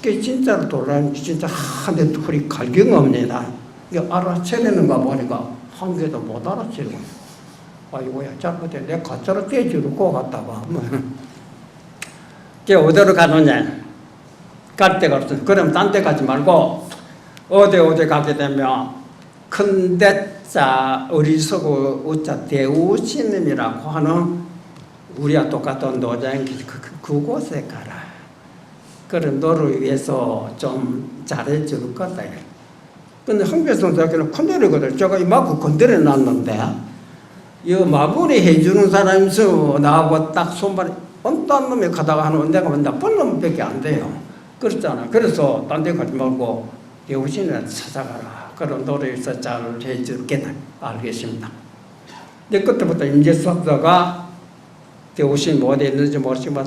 그게 진짜로 돌아다니면 진짜 한 대 둘이 갈경합니다. 알아채내는 거 보니까 한 개도 못 알아채고 이거야 잘못해 내가 가짜로 떼주는 거 같다 봐. 걔 어디로 가느냐 갈 데가 없어. 그럼 딴 데 가지 말고 어디 가게 되면 큰 대자 어리석고 우자 대우신님이라고 하는 우리와 똑같은 노장 그곳에 가라. 그럼 너를 위해서 좀 잘해줄 거다. 근데 황교선사께는 큰데리거든. 제가 이만큼 건드려 놨는데 이 마무리 해주는 사람이서 나하고 딱 손발이 언딴 놈이 가다가 하는 내가 나쁜 놈밖에 안 돼요. 그렇잖아. 그래서 딴 데 가지 말고 대우신을 찾아가라. 그럼 노래에서 잘 해줄게. 알겠습니다. 근데 그때부터 임재선사가 대우신 뭐 어디 있는지 모르지만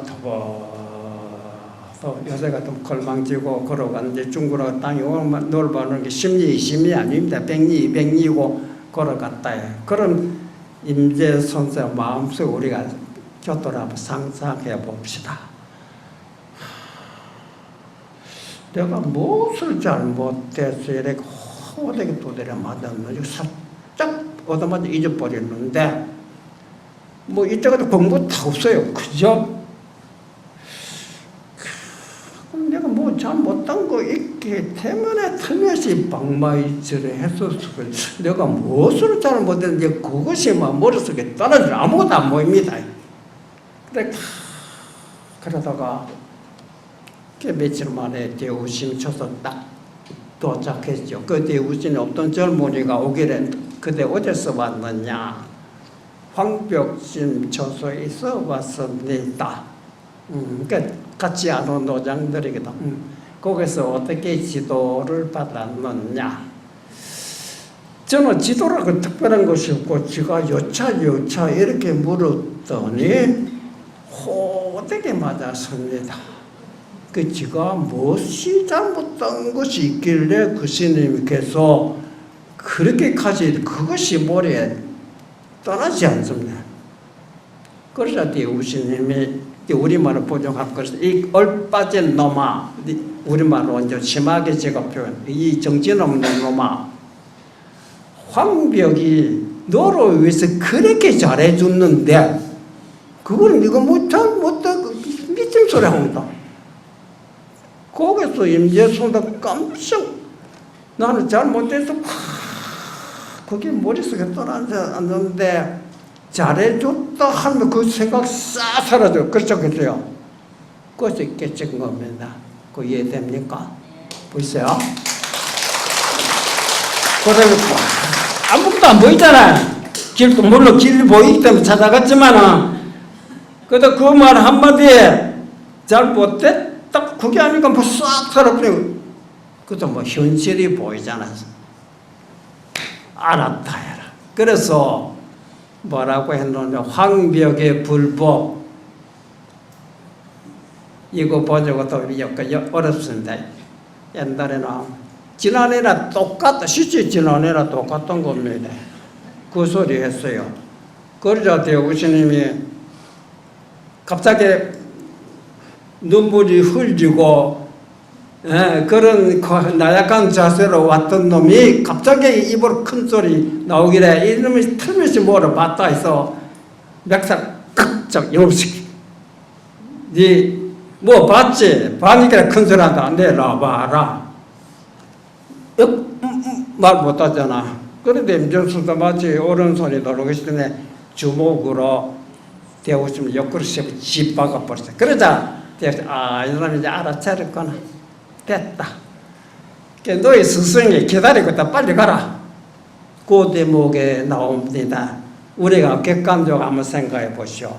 요새 같은 걸망지고 걸어갔는데 중국으로 땅이 넓어가는 게 10리 20리 아닙니다. 100리 200리고 걸어갔다. 그런 임재선사 마음속 우리가 곁들여 한번 상상해 봅시다. 내가 무엇을 잘못해서 이렇게 호되게 두드려 맞았는지 살짝 얻어맞아 잊어버렸는데 뭐 이때까지 공부 다 없어요. 그죠? 내가 뭐 잘 못한 거 있기 때문에 틀렸이 방마이질을 했었을 거예요. 내가 무엇으로 잘 못했는지 그것이 막 머릿속에 떨어져 아무것도 안 보입니다. 근데 그러다가 며칠 만에 대우심 쳐서 딱 도착했죠. 그 대우심에 어떤 젊은이가 오기를 그때 어디서 왔느냐. 황벽심 처소에서 왔습니다. 그러니까 같이 안 온 노장들이거든. 거기서 어떻게 지도를 받았느냐. 저는 지도라고 특별한 것이 없고 제가 여차 이렇게 물었더니 호되게 맞았습니다. 그 제가 무엇이 잘못한 것이 있길래 그 스님께서 그렇게까지 그것이 머리에 떠나지 않습니다. 그러자 대우스님이 우리말을 번역할 것을 이 얼빠진 놈아, 우리말로 이제 심하게 제가 표현, 이 정신없는 놈아, 황벽이 너를 위해서 그렇게 잘해줬는데 그걸 네가 못하고 미친 소리 합니다. 거기서 임재수도 깜짝 나는 잘못해서 그게 머릿속에 떠나앉았는데 잘해줬다 하면 그 생각 싹 사라져요. 그렇죠, 그래요. 그것이 깨진 겁니다. 그 이해됩니까? 보이세요? 그러면 아무것도 안 보이잖아요. 길도 물론 길이 보이기 때문에 찾아갔지만은 그래도 그 말 한마디에 잘 못했다 그게 아니까 뭐 싹 사라져요. 그것도 뭐 현실이 보이잖아요. 알았다 해라. 그래서 뭐라고 했느냐. 황벽의 불법. 이거 번역도 어렵습니다. 옛날에는 지난해나 똑같다. 실제 지난해나 똑같던 겁니다. 그 소리 했어요. 그러자 대우스님이 갑자기 눈물이 흘리고 그런 나약한 자세로 왔던 놈이 갑자기 입으로 큰 소리 나오길래 이놈이 틀림없이 뭐를 봤다 해서 맥살 칵 이놈식 니 뭐 봤지? 봐니까 큰 소리 한다. 내놔봐라. 말 못하잖아. 그런데 임준수도 마치 오른손이 돌아가시 때문에 주먹으로 대우스님 옆구리 씹어 짚박아 버렸어요. 그러자 이 사람이 이제 알아차렸구나. 됐다. 너의 스승이 기다리고 있다. 빨리 가라. 그 대목에 나옵니다. 우리가 객관적으로 한번 생각해 보시오.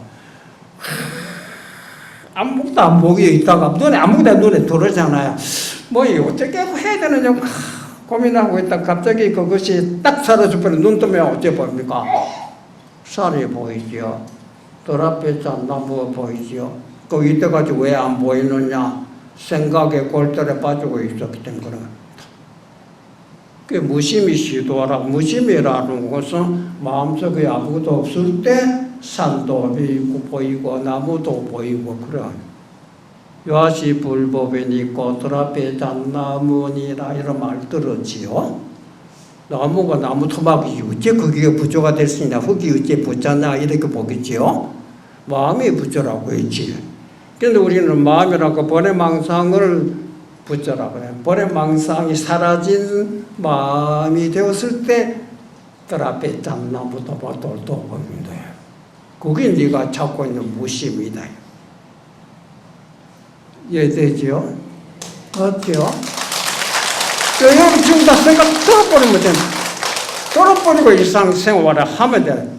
아무것도 안 보기에 있다가 아무것도 눈에 들어오잖아요. 뭐 어떻게 해야 되느냐고 고민하고 있다. 갑자기 그것이 딱 사라져버리면 눈 뜨면 어째 보입니까? 살이 보이죠. door 앞에 나무 보이죠. 그 이때까지 왜 안 보이느냐? 생각에 골똘에 빠지고 있었기 때문에 그런 겁니다. 그 무심히 시도하라. 무심이라는 것은 마음속에 아무것도 없을 때 산도 보이고 나무도 보이고 그래. 요하시 불법이니 꽃들 앞에 잣나무니라 이런 말 들었지요. 나무가 나무 토막이 어째 그게 부조가 될 수 있냐. 흙이 어째 붙잖냐 이렇게 보겠지요. 마음이 부조라고 했지. 그런데 우리는 마음이라고 번외망상을 붙여라고 해요. 번외망상이 사라진 마음이 되었을 때 들 앞에 잣나무도 돌도 보입니다. 그게 네가 찾고 있는 무심이다. 이해되지요? 어때요? 여러분 지금 다 생각 들어버리면 돼. 들어버리고 일상생활을 하면 돼.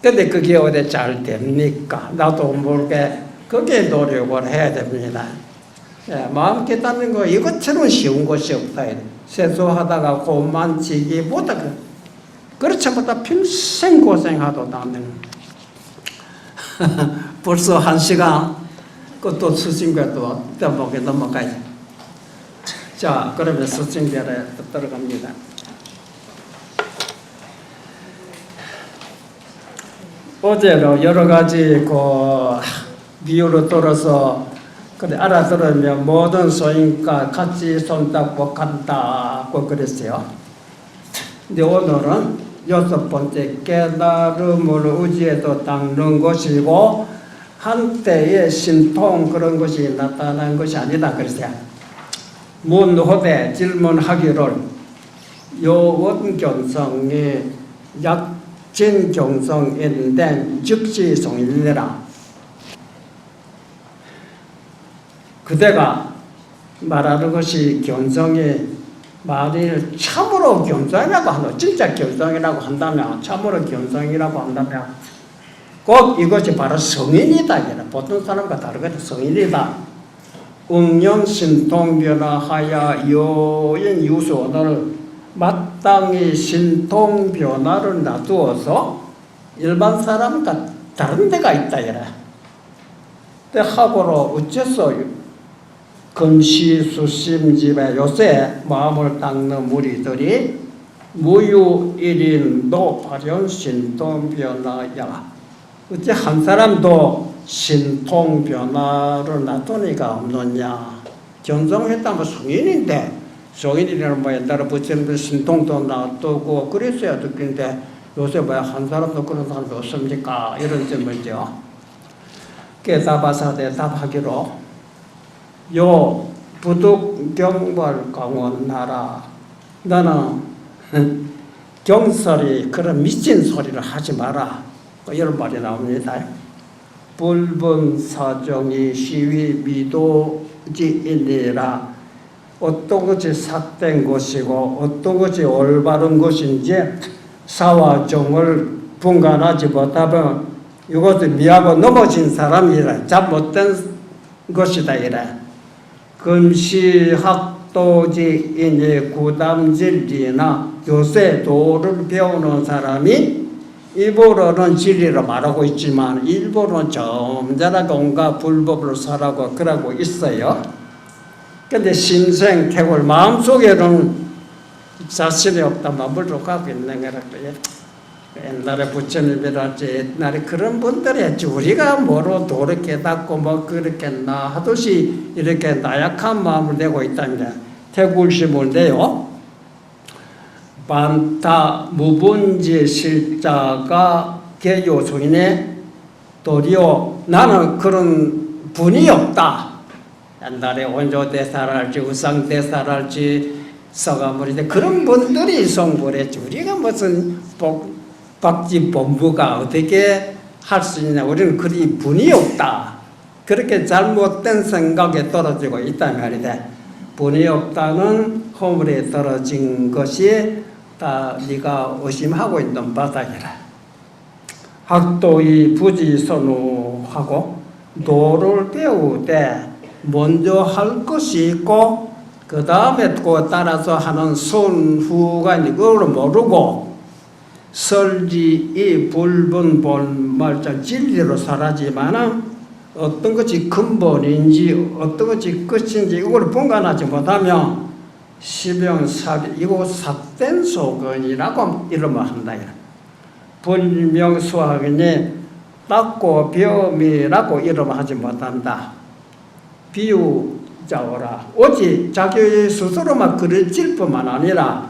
근데 그게 어디 잘 됩니까? 나도 모르게 그게 노력을 해야 됩니다. 마음 깨닫는 거 이것처럼 쉬운 것이 없다. 세수하다가 고만지기 못하고 그렇지 못하 평생 고생하도 나는 벌써 1시간 그것도 스승과도 대목에 넘어가야지. 자, 그러면 스승들에 들어갑니다. 어제도 여러 가지 비유로 들어서 그래 알아들으면 모든 소인과 같이 손잡고 간다고 그랬어요. 근데 오늘은 6번째 깨달음을 의지해도 닦는 것이고 한때의 신통 그런 것이 나타난 것이 아니다 그랬어요. 문호대 질문하기를 요원경성이 약진경성인데 즉시성일이라. 그대가 말하는 것이 경성이 말을 참으로 경성이라고 한다. 진짜 경성이라고 한다면, 참으로 경성이라고 한다면 꼭 이것이 바로 성인이다. 보통 사람과 다르거든. 성인이다. 응용신통변화하여 요인 유소를 마땅히 신통변화를 놔두어서 일반 사람과 다른 데가 있다. 때 하고로 어째서 금시수심집에 요새 마음을 닦는 무리들이 무유일인도 발현 신통변화야. 어째 한 사람도 신통변화를 놔두니까 없느냐. 견성했다면 성인인데, 성인이라는 뭐 옛날에 부처님들 신통도 놔두고 그랬어야 듣는데 요새 뭐야 한 사람도 그런 사람이 없습니까? 이런 점이죠. 깨닫아서 대답하기로 요 부득경벌 강원나라 너는 경설이 그런 미친 소리를 하지 마라. 이런 말이 나옵니다. 불분 사정이 시위 미도지이니라. 어떤 것이 삭된 것이고 어떤 것이 올바른 것인지 사와 정을 분간하지 못하면 이것을 미하고 넘어진 사람이라. 잘못된 것이다. 이래. 금시학도지이니 구담진리나 요새 도를 배우는 사람이 일부러는 진리를 말하고 있지만 일부러는 점잖하게 온갖 불법을 살아고 그러고 있어요. 근데 신생태골 마음속에는 자신이 없다만 물러가고 있는 거라. 옛날에 부처님이랄지 옛날에 그런 분들이 했지. 우리가 뭐로 도를 깨닫고 뭐 그렇겠나 하듯이 이렇게 나약한 마음을 내고 있답니다. 태굴심을 내요. 반타 무분지 실자가 개요소이네 도리어 나는 그런 분이 없다. 옛날에 원조대사랄지 우상대사랄지 서가모리인데 그런 분들이 성불했지. 우리가 무슨 박지본부가 어떻게 할 수 있냐. 우리는 그리 분이 없다. 그렇게 잘못된 생각에 떨어지고 있다는 말이다. 분이 없다는 허물에 떨어진 것이 다 네가 의심하고 있는 바닥이라. 학도의 부지선우하고 도를 배우되 먼저 할 것이 있고 그 다음에 그 따라서 하는 선후가 있는 걸 모르고 설지이 불분본말자 진리로 살아지만은 어떤 것이 근본인지 어떤 것이 끝인지 이걸 분간하지 못하면 시병사비 이거 삭된 소근이라고 이름을 한다. 불명수학이니 닦고 비움이라고 이름을 하지 못한다. 비유자오라. 오직 자기 스스로만 그릇질 뿐만 아니라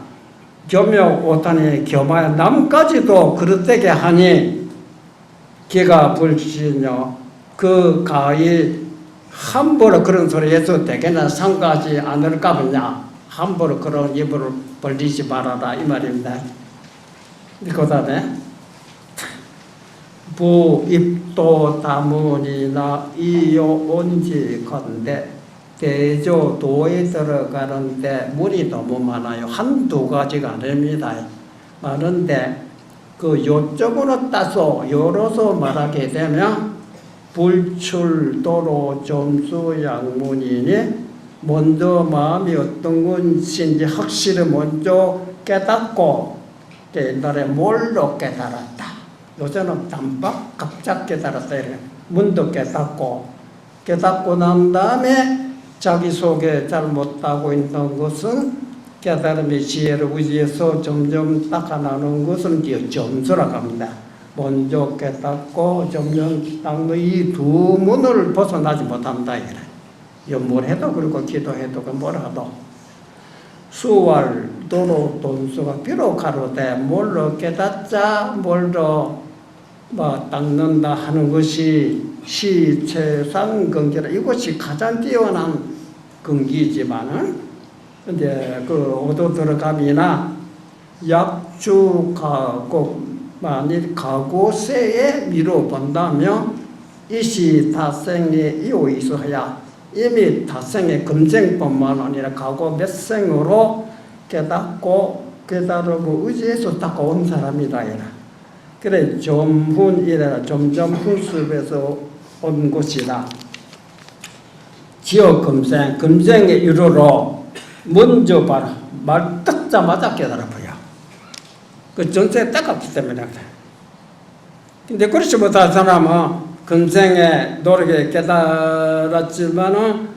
겸욕 오탄이 겸하여 남까지도 그릇되게 하니 기가 불신요. 그 가히 함부로 그런 소리 해서 되게나 상가하지 않을까 보냐. 함부로 그런 입을 벌리지 말아라 이 말입니다. 그 다음에 부입도 다문이나 이요온지 건데 대조도에 들어가는데 물이 너무 많아요. 한두 가지가 아닙니다. 많은데 그 요쪽으로 따서 열어서 말하게 되면 불출도로 점수양문이니 먼저 마음이 어떤 것인지 확실히 먼저 깨닫고 옛날에 뭘로 깨달았다. 요새는 단박 갑작 깨달았다. 이래. 문도 깨닫고 난 다음에 자기 속에 잘못하고 있는 것은 깨달음의 지혜를 의지해서 점점 닦아나는 것은 이제 점수라고 합니다. 먼저 깨닫고 점점 닦는 이 두 문을 벗어나지 못한다. 이래. 연물해도 그리고 기도해도 그 뭐라도 수월도로 돈수가 비록 가로되 뭘로 깨닫자 뭘로 뭐 닦는다 하는 것이 시최상 근기라. 이것이 가장 뛰어난 근기지만은 이제 그 오도 들어감이나 약주 가고 만일 가고세에 미뤄 본다면 이시 타생의 이유 있어야 이미 타생의 금생뿐만 아니라 가고 몇 생으로 깨달고 의지해서 닦아온 사람이다. 그래 점훈이라 점점 훈습에서 온 것이다. 지어 금생의 이루로 먼저 봐라. 말 듣자마자 깨달아버려. 그 전체에 닦았기 때문에. 근데 그렇지 못한 사람은 금생에 노력에 깨달았지만은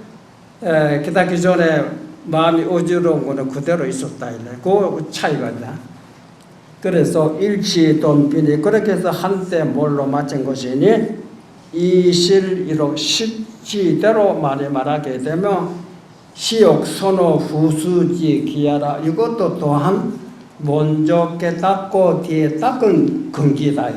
깨닫기 전에 마음이 어지러운 거는 그대로 있었다. 그 차이가 있다. 그래서 일치돈빈이 그렇게 해서 한때 뭘로 맞춘 것이니 이실이로 실지대로 말하게 되면 시욕 선호 후수지 기하라. 이것도 또한 먼저 깨닫고 뒤에 닦은 근기다.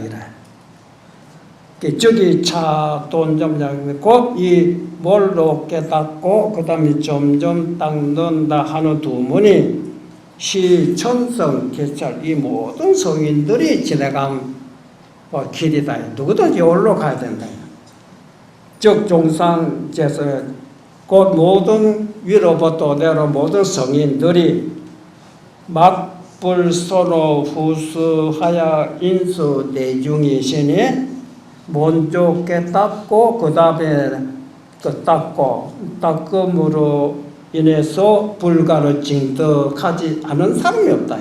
저기 차돈점장 곧 이 뭘로 깨닫고 그 다음에 점점 닦는다 하는 두 문이 시천성 개찰 이 모든 성인들이 지나간 길이다. 누구든지 올로 가야 된다. 즉 종상제서 곧 모든 위로부터 내로 모든 성인들이 막불선호 후수하야 인수 내중이시니 먼저 깨닫고 그 다음에 닦음으로 인해서 불가를 징득하지 않은 사람이 없다.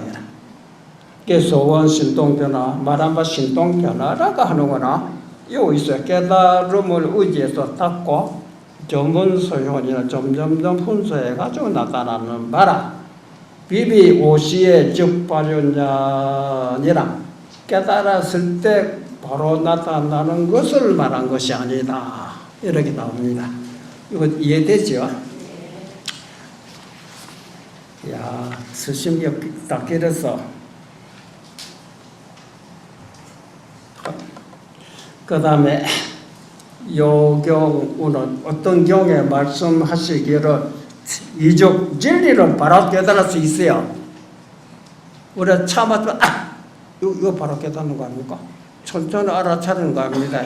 그래서 원 신동변화, 말한바 신동변화라고 하는구나. 여기 있어요. 깨달음을 의지해서 닦고 전문소현이나 점점점 훈수해가지고 나타나는 바라. 비비 오시의 즉발현이라 깨달았을 때 바로 나타나는 것을 말한 것이 아니다. 이렇게 나옵니다. 이거 이해되죠? 야, 수심이 딱 길어서. 그 다음에 요경우는 어떤 경에 말씀하시기를 이적 진리를 바로 깨달을 수 있어요. 우리가 참았지만 이거 바로 깨닫는 거 아닙니까? 천천히 알아차리는 거 아닙니다.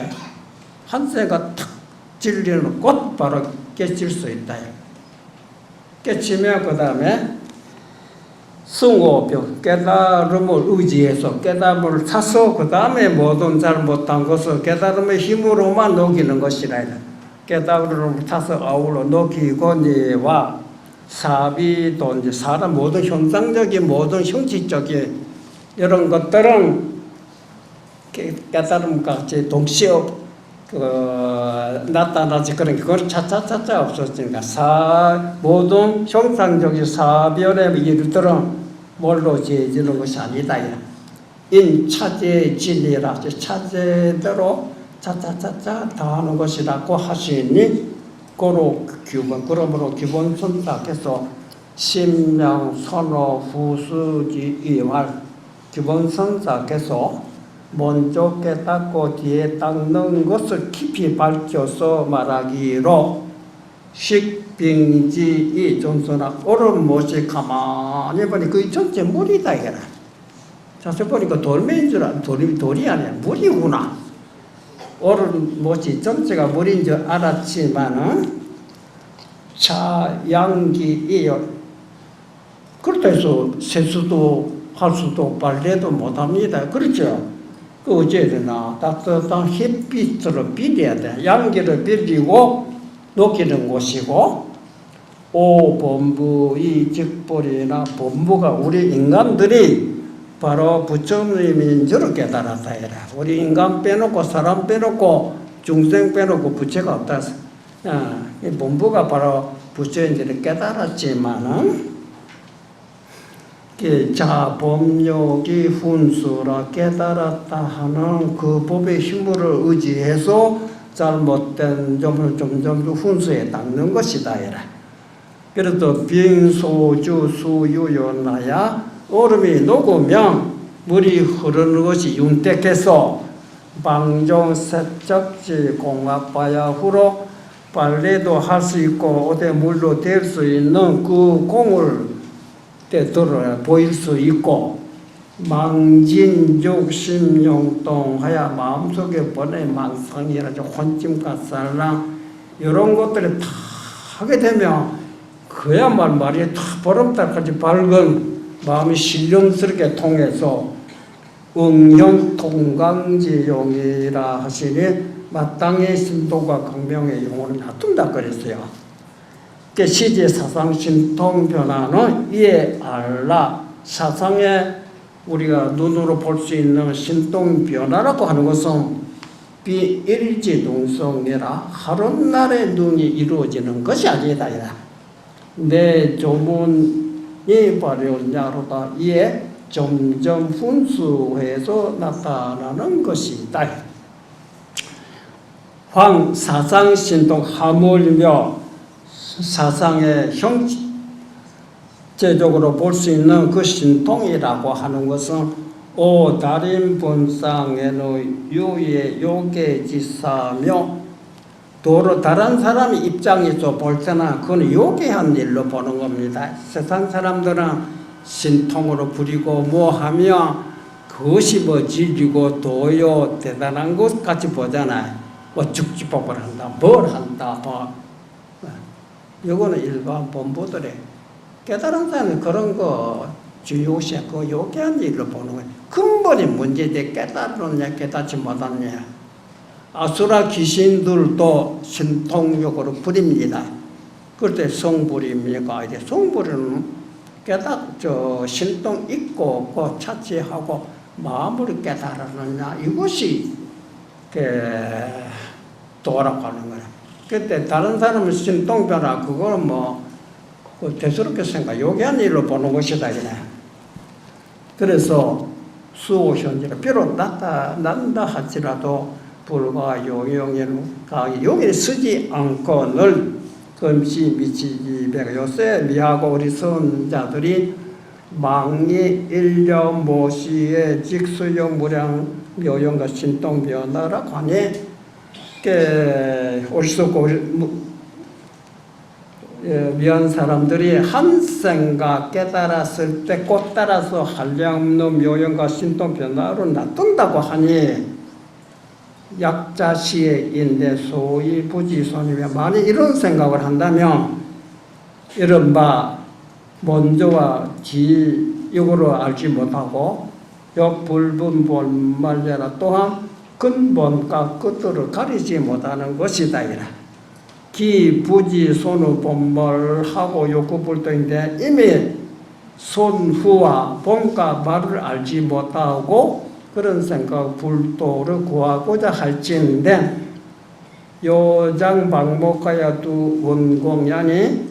한세가 탁 진리는 곧 바로 깨칠 수 있다. 깨치면 그 다음에 승호병 깨달음을 의지해서 깨달음을 사서 그 다음에 모든 잘못한 것을 깨달음의 힘으로만 녹이는 것이라. 깨달음을 타서 아울러 녹이고 니와 사비도 이제 사람 모든 형상적인 모든 형식적인 이런 것들은 깨달음 같이 동시에 나타나지 그런 게 그걸 차차차차 없었으니까 모든 형상적인 사변의 일들은 뭘로 지어지는 것이 아니다. 인차제 진리라 차제대로 차차차차 다 하는 것이라고 하시니 그로 기본 그러므로 기본 선탁해서 심량 선호 후수지 이말 기본 선탁해서 먼저 깨닫고 뒤에 닦는 것을 깊이 밝혀서 말하기로 식빙지 전선아 얼음 못이 가만히 보니 그 전체 물이다 이거라. 자세히 보니까 돌멩이인 줄 돌이 아니야 물이구나. 얼음 못이 전체가 물인 줄 알았지만은 차 양기이요. 그렇다 해서 세수도 할 수도 빨래도 못합니다. 그렇죠? 그 어찌해야 되나? 따뜻한 햇빛으로 비려야 돼. 양기를 빌리고 녹이는 곳이고 오본부의 직벌이나 본부가 우리 인간들이 바로 부처님인 줄 깨달았다 해라. 우리 인간 빼놓고 사람 빼놓고 중생 빼놓고 부처가 없다. 이 본부가 바로 부처인 줄 깨달았지만은 자법력이 훈수라 깨달았다 하는 그 법의 힘을 의지해서 잘못된 점을 점점 훈수에 닦는 것이다. 그래도 빙소주 수유연하야 얼음이 녹으면 물이 흐르는 것이 윤택해서 방종 세척지 공학바야 후로 빨래도 할 수 있고 어디 물로 댈 수 있는 그 공을 때들어 보일 수 있고 망진육심용동하야 마음속에 번의 망상이라든지 혼침과 살랑 이런 것들이 다 하게 되면 그야말로 말이 다 보름달까지 밝은 마음이 신령스럽게 통해서 응용통강지용이라 하시니 마땅히 신도가 강명의 용어를 놔둔다 그랬어요. 시제 사상 신통 변화는 이에 알라 사상에 우리가 눈으로 볼 수 있는 신통 변화라고 하는 것은 비일지동성이라 하루날에 눈이 이루어지는 것이 아니다. 내 조문이 발효냐로다 이에 점점 훈수해서 나타나는 것이다. 황 사상 신통 하물며 사상의 형제적으로 볼 수 있는 그 신통이라고 하는 것은 오다림 본상에의 유의 요계지사며 도로 다른 사람의 입장에서 볼 때는 그건 요계한 일로 보는 겁니다. 세상 사람들은 신통으로 부리고 뭐 하면 그것이 뭐 진리고 도요 대단한 것 같이 보잖아요. 뭐 죽지법을 한다, 뭘 한다, 뭐. 이거는 일반 본부들의 깨달은 사람이 그런 거 주요시 그 요기한 일로 보는 거예요. 근본이 문제돼 깨달았냐 깨닫지 못하느냐. 아수라 귀신들도 신통력으로 부립니다. 그럴 때 성불입니까? 이제 성불은 신통 있고 없고 차치하고 마음으로 깨달았느냐 이것이 돌아가는 거예요. 그때 다른 사람은 신통변화 그거는 뭐 대수롭게 생각 요기한 일로 보는 것이다. 그래서 수호현지가 비록 나타난다 할지라도 불과 용용에는 용에 쓰지 않고 늘 금시 미치지 배가 요새 미하고 우리 선자들이 망이 일념 모시의 직수용 무량 묘용과 신통변화라고 하니 옳수고 미한 사람들이 한 생각 깨달았을 때 꼭 따라서 한량없는 묘용과 신통 변화로 놔둔다고 하니 약자시에인데 소위 부지손이며 만약 이런 생각을 한다면 이른바 먼저와 지역으로 알지 못하고 역불분본말려라 또한 근본과 끝을 가리지 못하는 것이다. 기부지 손의 본말하고 욕구불도인데 이미 손후와 본과 말을 알지 못하고 그런 생각 불도를 구하고자 할지인데 요장방목하여도 원공양이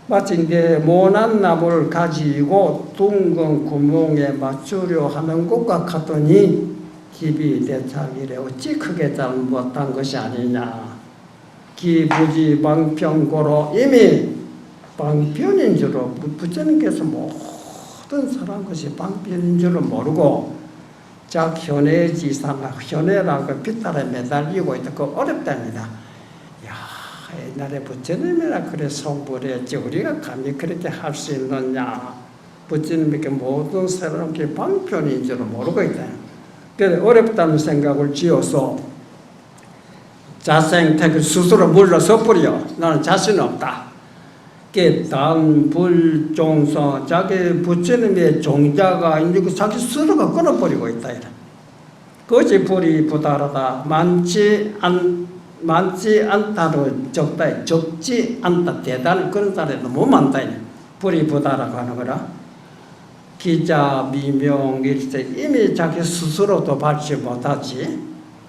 마치 이제 모난 나무를 가지고 둥근 구멍에 맞추려 하는 것과 같으니 기비 대착이래 어찌 크게 잘못한 것이 아니냐. 기부지 방편고로 이미 방편인 줄로 부처님께서 모든 사람 것이 방편인 줄을 모르고 자 현해지사나 현해라고 빗달에 매달리고 있다. 그거 어렵답니다. 야 옛날에 부처님이라 그래 성불했지 우리가 감히 그렇게 할 수 있느냐. 부처님께 모든 사람들이 방편인 줄을 모르고 있다. 그래서 어렵다는 생각을 지어서 자생택을 스스로 물러서 버려. 나는 자신 없다. 단불종서 자기 부처님의 종자가 이제 자기 스스로가 끊어버리고 있다. 그것이 불이 부다르다. 많지 않다로 적다. 적지 않다. 대단 그런 사람이 너무 많다. 불이 부다라고 하는 거라. 기자 미명일세 이미 자기 스스로도 받지 못하지.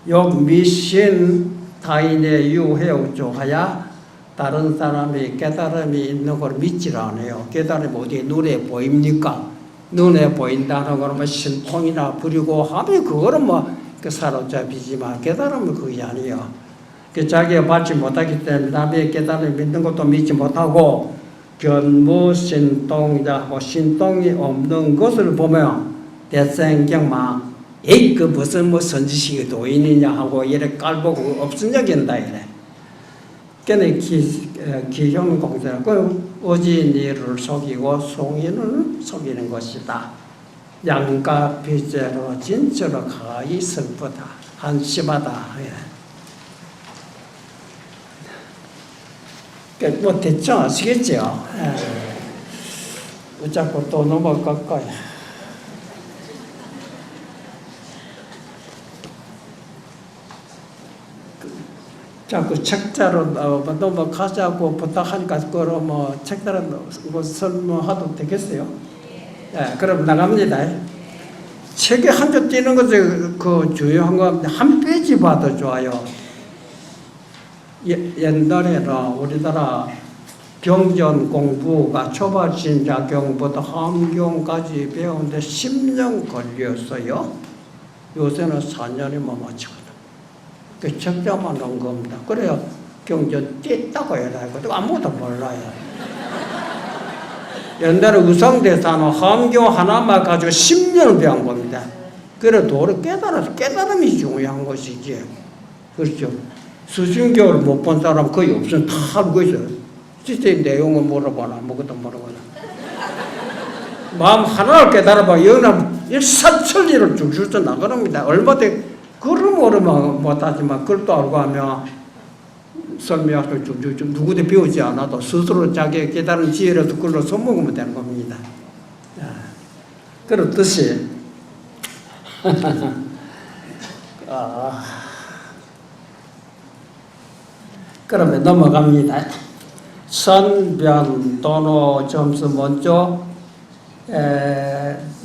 욕 미신 타인의 유해우조하야 다른 사람이 깨달음이 있는 걸 믿질 않아요. 깨달음이 어디 눈에 보입니까? 눈에 보인다는 거는 뭐 신통이나 부리고 하면 그거는 뭐 사로잡히지만 깨달음은 그게 아니에요. 자기가 받지 못하기 때문에 남의 깨달음을 믿는 것도 믿지 못하고 견무신통이라고 신통이 없는 것을 보면 대생경만 에이 그 무슨 뭐 선지식이 도인이냐 하고 이래 깔보고 없은 적인다 이래. 걔네 기형공사라고 어진이를 속이고 송이를 속이는 것이다. 양가 비제로 진짜로 가히 슬프다. 한심하다. 예. 뭐 대충 아시겠죠? 예. 자꾸 또 넘어갈까요? 자꾸 책자로 넘어가자고 부탁하니까 그럼 뭐 책자로 뭐 설명해도 되겠어요? 예, 그럼 나갑니다. 책에 한 줄 띄는 것이 그 중요한 거 한 페이지 봐도 좋아요. 옛날에는 우리나라 경전 공부가 초발신자경부터 함경까지 배우는데 10년 걸렸어요. 요새는 4년이면 마치거든. 그 책자만 넣은 겁니다. 그래요. 경전 띄다고 해야 되거든. 아무것도 몰라요. 옛날에 우성대사는 함경 하나만 가지고 10년을 배운 겁니다. 그래 도를 깨달음이 중요한 것이지. 그렇죠. 수신교를 못 본 사람 거의 없으면 다 알고 있어요. 진짜 내용을 물어보나 아무것도 모르거나. 마음 하나를 깨달아봐. 여기는 일사천리를 쭉쭉 나가랍니다. 얼마든지 글을 모르면 못하지만 글도 알고 하면 설명을 쭉쭉쭉 누구도 배우지 않아도 스스로 자기의 깨달은 지혜라도 글로 써먹으면 되는 겁니다. 그렇듯이 그러면 넘어갑니다. 선변 도노 점수 먼저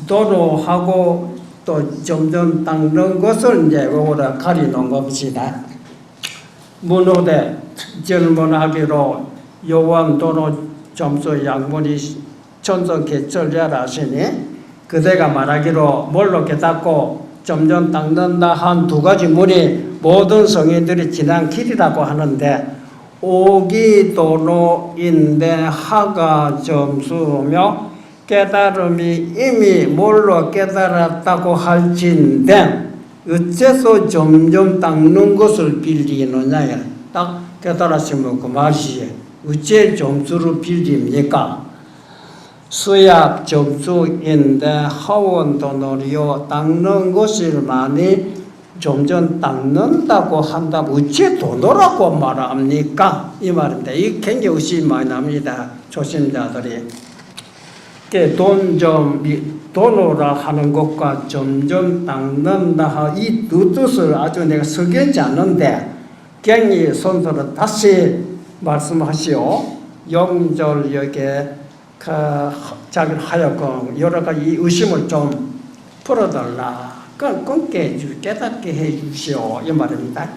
도노하고 또 점점 닦는 것을 이제 요거를 가리놓은 겁니다. 문호대 질문하기로 요원 도노 점수 양문이 천성 개철이라 하시니 그대가 말하기로 뭘로 깨닫고 점점 닦는다 한 두 가지 문이 모든 성인들이 지난 길이라고 하는데 오기도노인데 하가 점수며 깨달음이 이미 뭘로 깨달았다고 할진데 어째서 점점 닦는 것을 빌리느냐. 딱 깨달았으면 그 말이지. 어째 점수를 빌립니까? 수약 점수인데 하원도노리요 닦는 것을 많이 점점 닦는다고 한다면 어째 도노라고 말합니까? 이 말입니다. 이 굉장히 의심이 많이 납니다. 초심자들이. 도노라 하는 것과 점점 닦는다 이 두 뜻을 아주 내가 석연치 않는데 경이 손서로 다시 말씀하시오. 영절역에 자기를 하여금 여러 가지 의심을 좀 풀어달라. 끊게 깨닫게 해 주시오. 이 말입니다.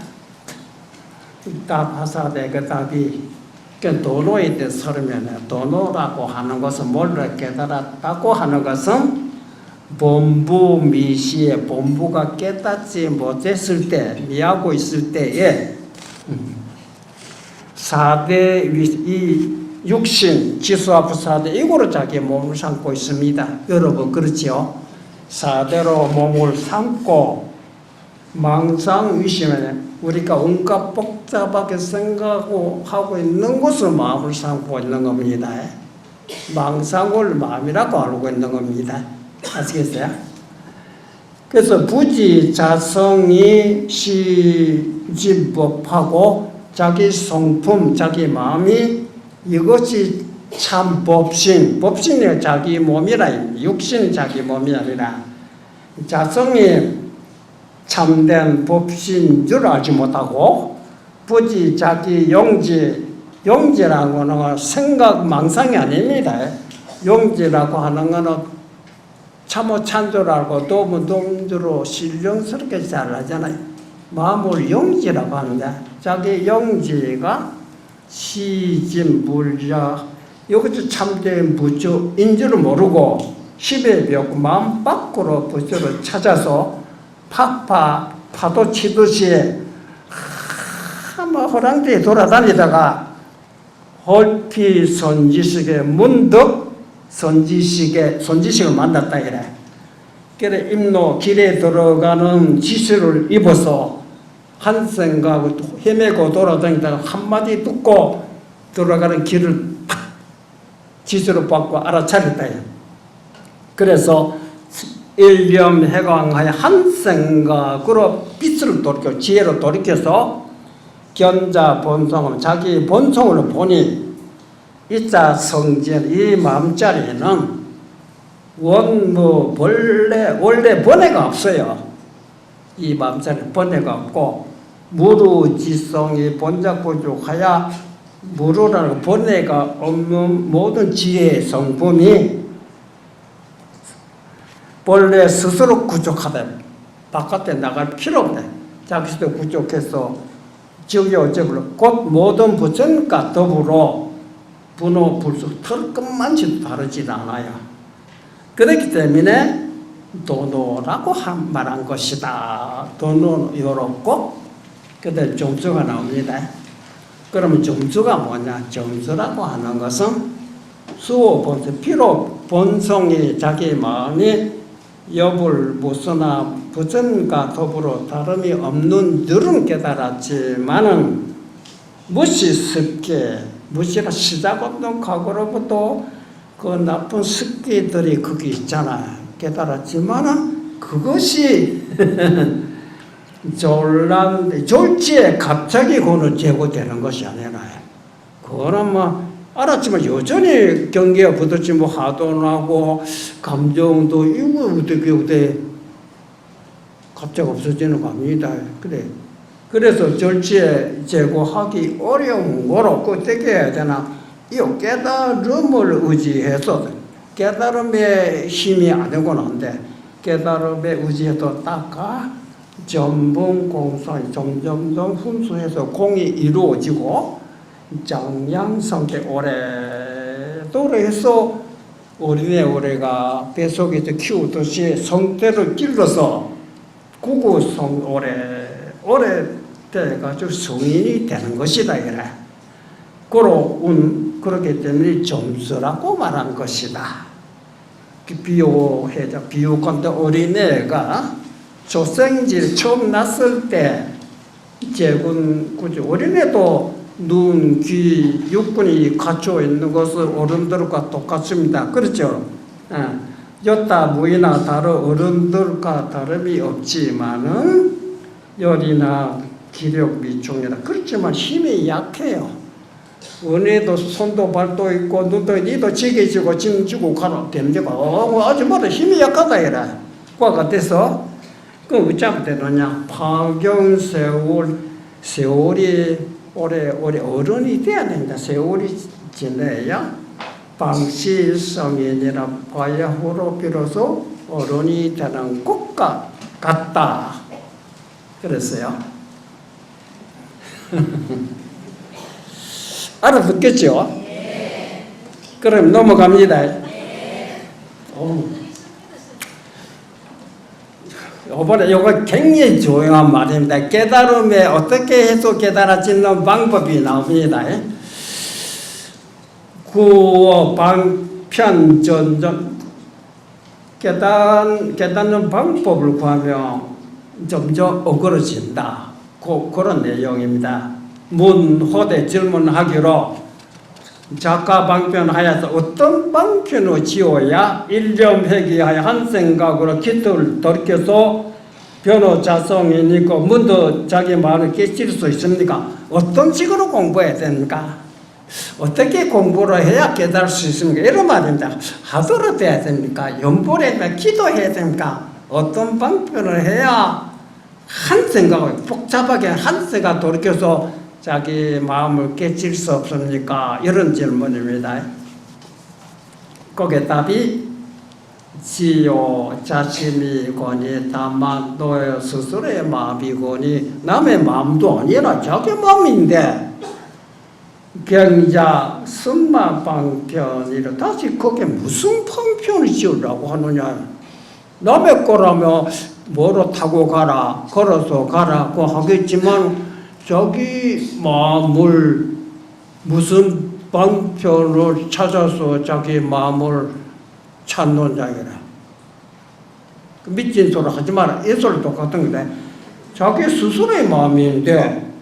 답하사대 그 답이 도노에 대해 설명해. 도노라고 하는 것은 뭘로 깨달았다고 하는 것은 본부 미시에 본부가 깨닫지 못했을 때 미하고 있을 때에 4대 이 육신 지수와 부사대 이거로 자기 몸을 삼고 있습니다. 여러분 그렇지요? 4대로 몸을 삼고 망상의심에 우리가 온갖 복잡하게 생각하고 있는 것을 마음을 삼고 있는 겁니다. 망상을 마음이라고 알고 있는 겁니다. 아시겠어요? 그래서 부지자성이 시집법하고 자기 성품, 자기 마음이 이것이 참 법신, 법신이 자기 몸이라, 육신이 자기 몸이 아니라 자성이 참된 법신인 줄 알지 못하고 부지 자기 용지라고 하는 건 생각 망상이 아닙니다. 용지라고 하는 것은 참호 찬조를 알고 도무동주로 신령스럽게 잘 하잖아요. 마음을 용지라고 하는데 자기 용지가 시진불자 이것도 참된 부처인 줄 모르고 십에 배웠고 마음 밖으로 부처를 찾아서 파도 치듯이 허랑대에 돌아다니다가 홀피 선지식의 문득 선지식을 만났다 이래. 그래 임로 길에 들어가는 지시를 입어서 한 생각을 헤매고 돌아다니다가 한마디 듣고 들어가는 길을 팍 지시를 받고 알아차렸다. 그래서 일념해강하여 한 생각으로 빛을 돌이켜 지혜로 돌이켜서 견자 본성은 자기 본성을 보니 이자 성질 이 마음자리에는 원무 원래 번뇌가 없어요. 이 마음자리에 번뇌가 없고 무루지성이 본작부족하여 무루라는 번뇌가 없는 모든 지혜의 성품이 본래 스스로 구족하다. 바깥에 나갈 필요 없다. 자기도 구족해서 지옥에 어째불러 곧 모든 부처님과 더불어 분호 불수 털끝만치도 다르지 않아요. 그렇기 때문에 도노라고 말한 것이다. 도노는 요렇고 그때 점수가 나옵니다. 그러면 점수가 뭐냐? 점수라고 하는 것은 수호 본성, 비록 본성이 자기 마음이 여불무수나 부처님과 더불어 다름이 없는 늘은 깨달았지만은 무시라 시작 없는 과거로부터 그 나쁜 습기들이 거기 있잖아요. 깨달았지만은 그것이 졸지에 갑자기 그거는 제고되는 것이 아니라 그거는 뭐 알았지만 여전히 경계가 붙었지 뭐 화도 나고 감정도 이거 어떻게 갑자기 없어지는 겁니다. 그래서 절치에 제고하기 어려운 거로 어떻게 해야 되나? 이 깨달음을 의지해서 깨달음의 힘이 아니고는 안 돼. 깨달음에 의지해서 닦아 전분공사이 점점점 훈수해서 공이 이루어지고 장양성계 오래도록 해서 어린애 오래가 뱃속에서 키우듯이 성대를 길러서 구구성 오래 돼가지고 성인이 되는 것이다 이래. 그렇기 때문에 점수라고 말한 것이다. 비유건데 어린애가 조생질 처음 났을 때 어린애도 눈, 귀, 육군이 갖춰 있는 것은 어른들과 똑같습니다. 그렇죠? 여타 무이나 다른 어른들과 다름이 없지만은 열이나 기력 미충이나 그렇지만 힘이 약해요. 은혜도 손도 발도 있고 눈도 니도 지게지고 징지고 가로 됩니까? 아줌마도 힘이 약하다 이래. 그와 같아서 그 어쩌면 되느냐? 파경 세월이 오래 어른이 돼야 된다. 세월이 지내야 방시성인이라 봐야 후로 비로소 어른이 되는 것과 같다. 그랬어요. 알아듣겠죠? 네. 그럼 넘어갑니다. 네. 이번에 이거 굉장히 중요한 말입니다. 깨달음에 어떻게 해서 깨달아지는 방법이 나옵니다. 구어 방편 전전 깨닫는 방법을 구하면 점점 어그러진다. 그런 내용입니다. 문호대 질문하기로 작가 방편하여서 어떤 방편을 지어야 일념회기하여 한 생각으로 기틀을 돌이켜서 변호자성이니까 문도 자기 마음을 깨칠 수 있습니까? 어떤 식으로 공부해야 됩니까? 어떻게 공부를 해야 깨달을 수 있습니까? 이런 말입니다. 하도록 돼야 됩니까? 연보를 해야 됩니까? 기도해야 됩니까? 어떤 방편을 해야 한 생각을 복잡하게 한 생각 돌이켜서 자기 마음을 깨칠 수 없습니까? 이런 질문입니다. 거기에 답이 지요 자신이거니 다만 너의 스스로의 마음이거니 남의 마음도 아니라 자기 마음인데 경자 승마 방편이라 다시 거기에 무슨 방편을 지으라고 하느냐. 남의 거라면 뭐로 타고 가라 걸어서 가라고 하겠지만 자기 마음을 무슨 방편을 찾아서 자기 마음을 찾는 자이라. 미친 소리 하지 마라. 이 소리 똑같은 건데 자기 스스로의 마음인데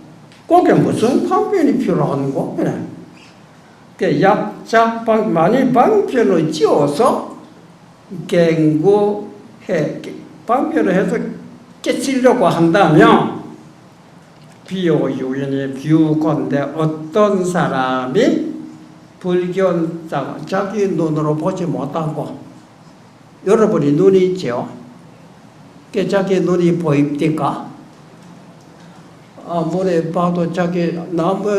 거기에 무슨 방편이 필요한 거? 그래. 많이 방편을 지어서 방편을 해서 깨치려고 한다면 비유인이 비유건데 어떤 사람이 불견자가 자기 눈으로 보지 못하고 여러분이 눈이 있죠? 자기 눈이 보입니까? 아무리 봐도 자기 나무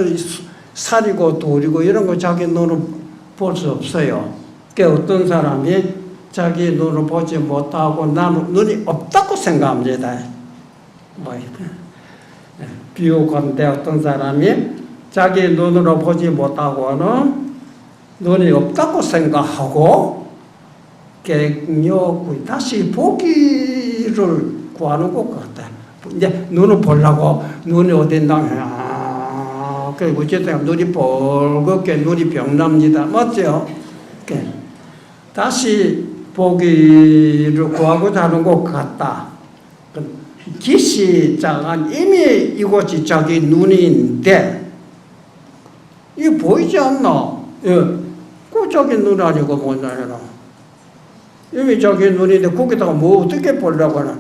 살이고 돌이고 이런 거 자기 눈으로 볼 수 없어요. 어떤 사람이 자기 눈으로 보지 못하고 나는 눈이 없다고 생각합니다. 비유건데 어떤 사람이 자기 눈으로 보지 못하고는 눈이 없다고 생각하고 다시 보기를 구하는 것 같아. 이제 눈을 보려고 눈이 어딘가 그리고 어쨌든 눈이 벌겋게 눈이 병납니다. 맞죠? 다시 보기를 구하고자 하는 것 같다. 기시장은 이미 이곳이 자기 눈인데 이게 보이지 않나? 그 자기 눈 아니고 뭐냐 해라. 이미 자기 눈인데 거기다가 뭐 어떻게 보려고 하나?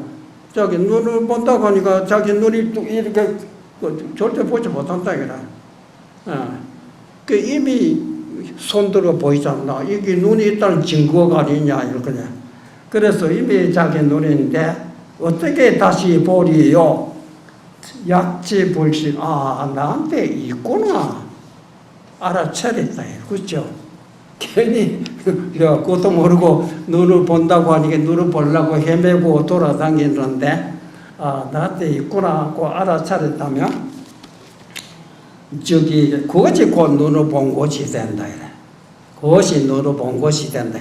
자기 눈을 본다고 하니까 자기 눈이 이렇게 절대 보지 못한다 이라. 이미 손들어 보이지 않나? 이게 눈이 있다는 증거가 아니냐 이렇게. 그래서 이미 자기 눈인데 어떻게 다시 보리요? 약지불신. 나한테 있구나. 알아차렸다. 그렇죠? 괜히 그것도 모르고 눈을 본다고 하니까 눈을 보려고 헤매고 돌아다니는데 나한테 있구나 하고 알아차렸다면 그것이 곧 눈을 본 것이 된다. 그것이 눈을 본 것이 된다.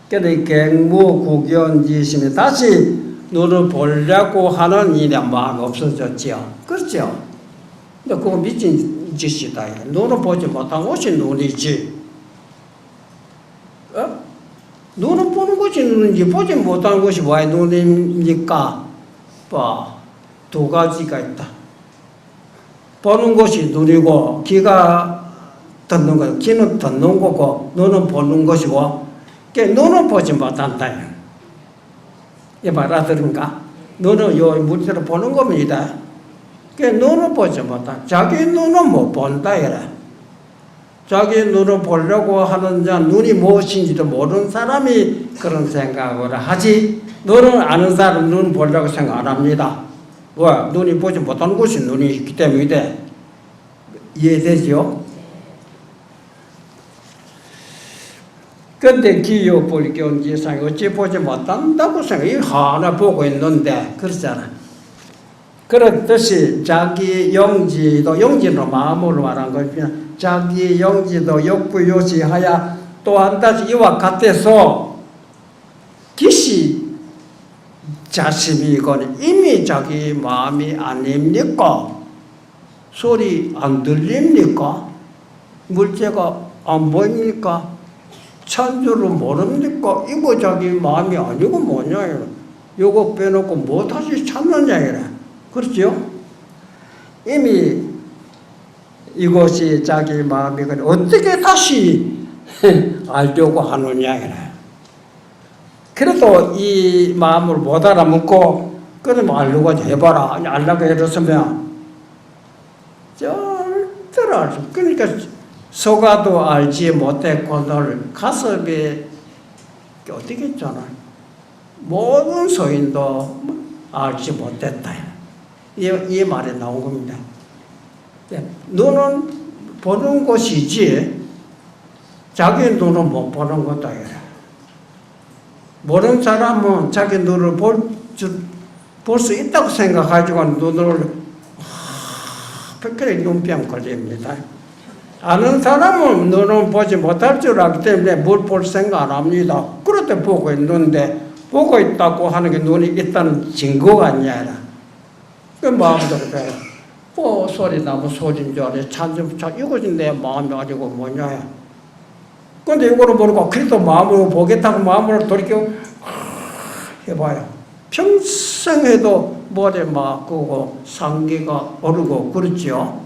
그러니까 갱무구견지심이 다시 눈을 보려고 하는 일에 마음이 없어졌죠. 그렇죠? 근데 그거 미친 짓이다. 눈을 보지 못한 것이 눈이지. 눈을 보는 것이 눈인지 보지 못한 것이 왜 눈입니까? 두 가지가 있다. 보는 것이 눈이고 귀가 듣는 거, 귀는 듣는 거고 눈은 보는 것이고 눈은 보지 못한다. 이 말 알아들은가? 눈은 요 물체로 보는 겁니다. 눈은 보지 못한다. 자기 눈은 못 본다. 자기 눈을 보려고 하는 자 눈이 무엇인지도 모르는 사람이 그런 생각을 하지 눈을 아는 사람 눈 보려고 생각 안 합니다. 눈이 보지 못하는 것이 눈이 있기 때문에 이해되죠? 근데 기여불견지상이 어찌 보지 못한다고 생각해. 하나 보고 있는데 그렇잖아. 그렇듯이 자기 영지도 마음으로 말한 것이면 자기 영지도 역부요시하야 또한 다시 이와 같아서 기시 자심이거니 이미 자기 마음이 아닙니까? 소리 안 들립니까? 물체가 안 보입니까? 찬주를 모릅니까? 이거 자기 마음이 아니고 뭐냐? 이거 빼놓고 뭐 다시 찾느냐? 이래. 그렇죠? 이미 이것이 자기 마음이거니 어떻게 다시 알려고 하느냐? 이래. 그래도 이 마음을 못 알아먹고 그러면 알려고 해봐라. 알려고 해줬으면 절대로 알 수 없어. 그러니까 속아도 알지 못했거늘 가슴에 어떻게 했잖아. 모든 소인도 알지 못했다. 이 말이 나온 겁니다. 눈은 보는 것이지 자기 눈은 못 보는 것도 아니라. 모르는 사람은 자기 눈을 볼 수 있다고 생각하지만 눈을 백혈의 눈병 걸립니다. 아는 사람은 눈을 보지 못할 줄 알기 때문에 뭘 볼 생각 안 합니다. 그럴 때 보고 있는데 보고 있다고 하는 게 눈이 있다는 증거가 아니라 그 마음대로 그래. 소리 나면 소리인 줄 알아. 찬좀 이것이 내 마음이 아니고 뭐냐. 근데 이거를 모르고 그래도 마음으로 보겠다고 마음으로 돌이켜 해봐요. 평생 해도 머리 막 끄고 상기가 오르고 그렇죠.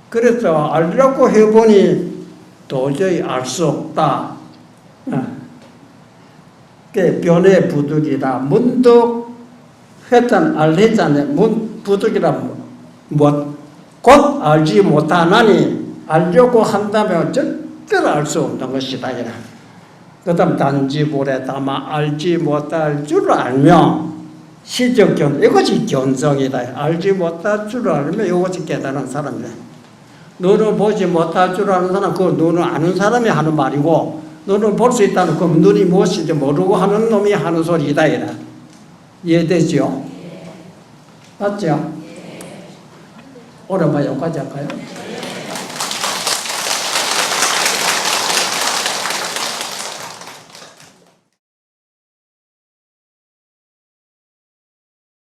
그래서 알려고 해보니 도저히 알 수 없다. 그 변의 부득이라 문득 하여튼 알래잖아요. 부득이라 곧 알지 못하나니 알려고 한다면 절대로 알 수 없는 것이다. 그 다음 단지 볼에 담아 알지 못할 줄 알면 시적견 이것이 견성이다. 알지 못할 줄 알면 이것이 깨달은 사람이다. 눈을 보지 못할 줄 아는 사람 그 눈을 아는 사람이 하는 말이고 눈을 볼 수 있다는 그 눈이 무엇인지 모르고 하는 놈이 하는 소리이다. 이해되죠? 맞죠? 오랜만에 여기까지 할까요?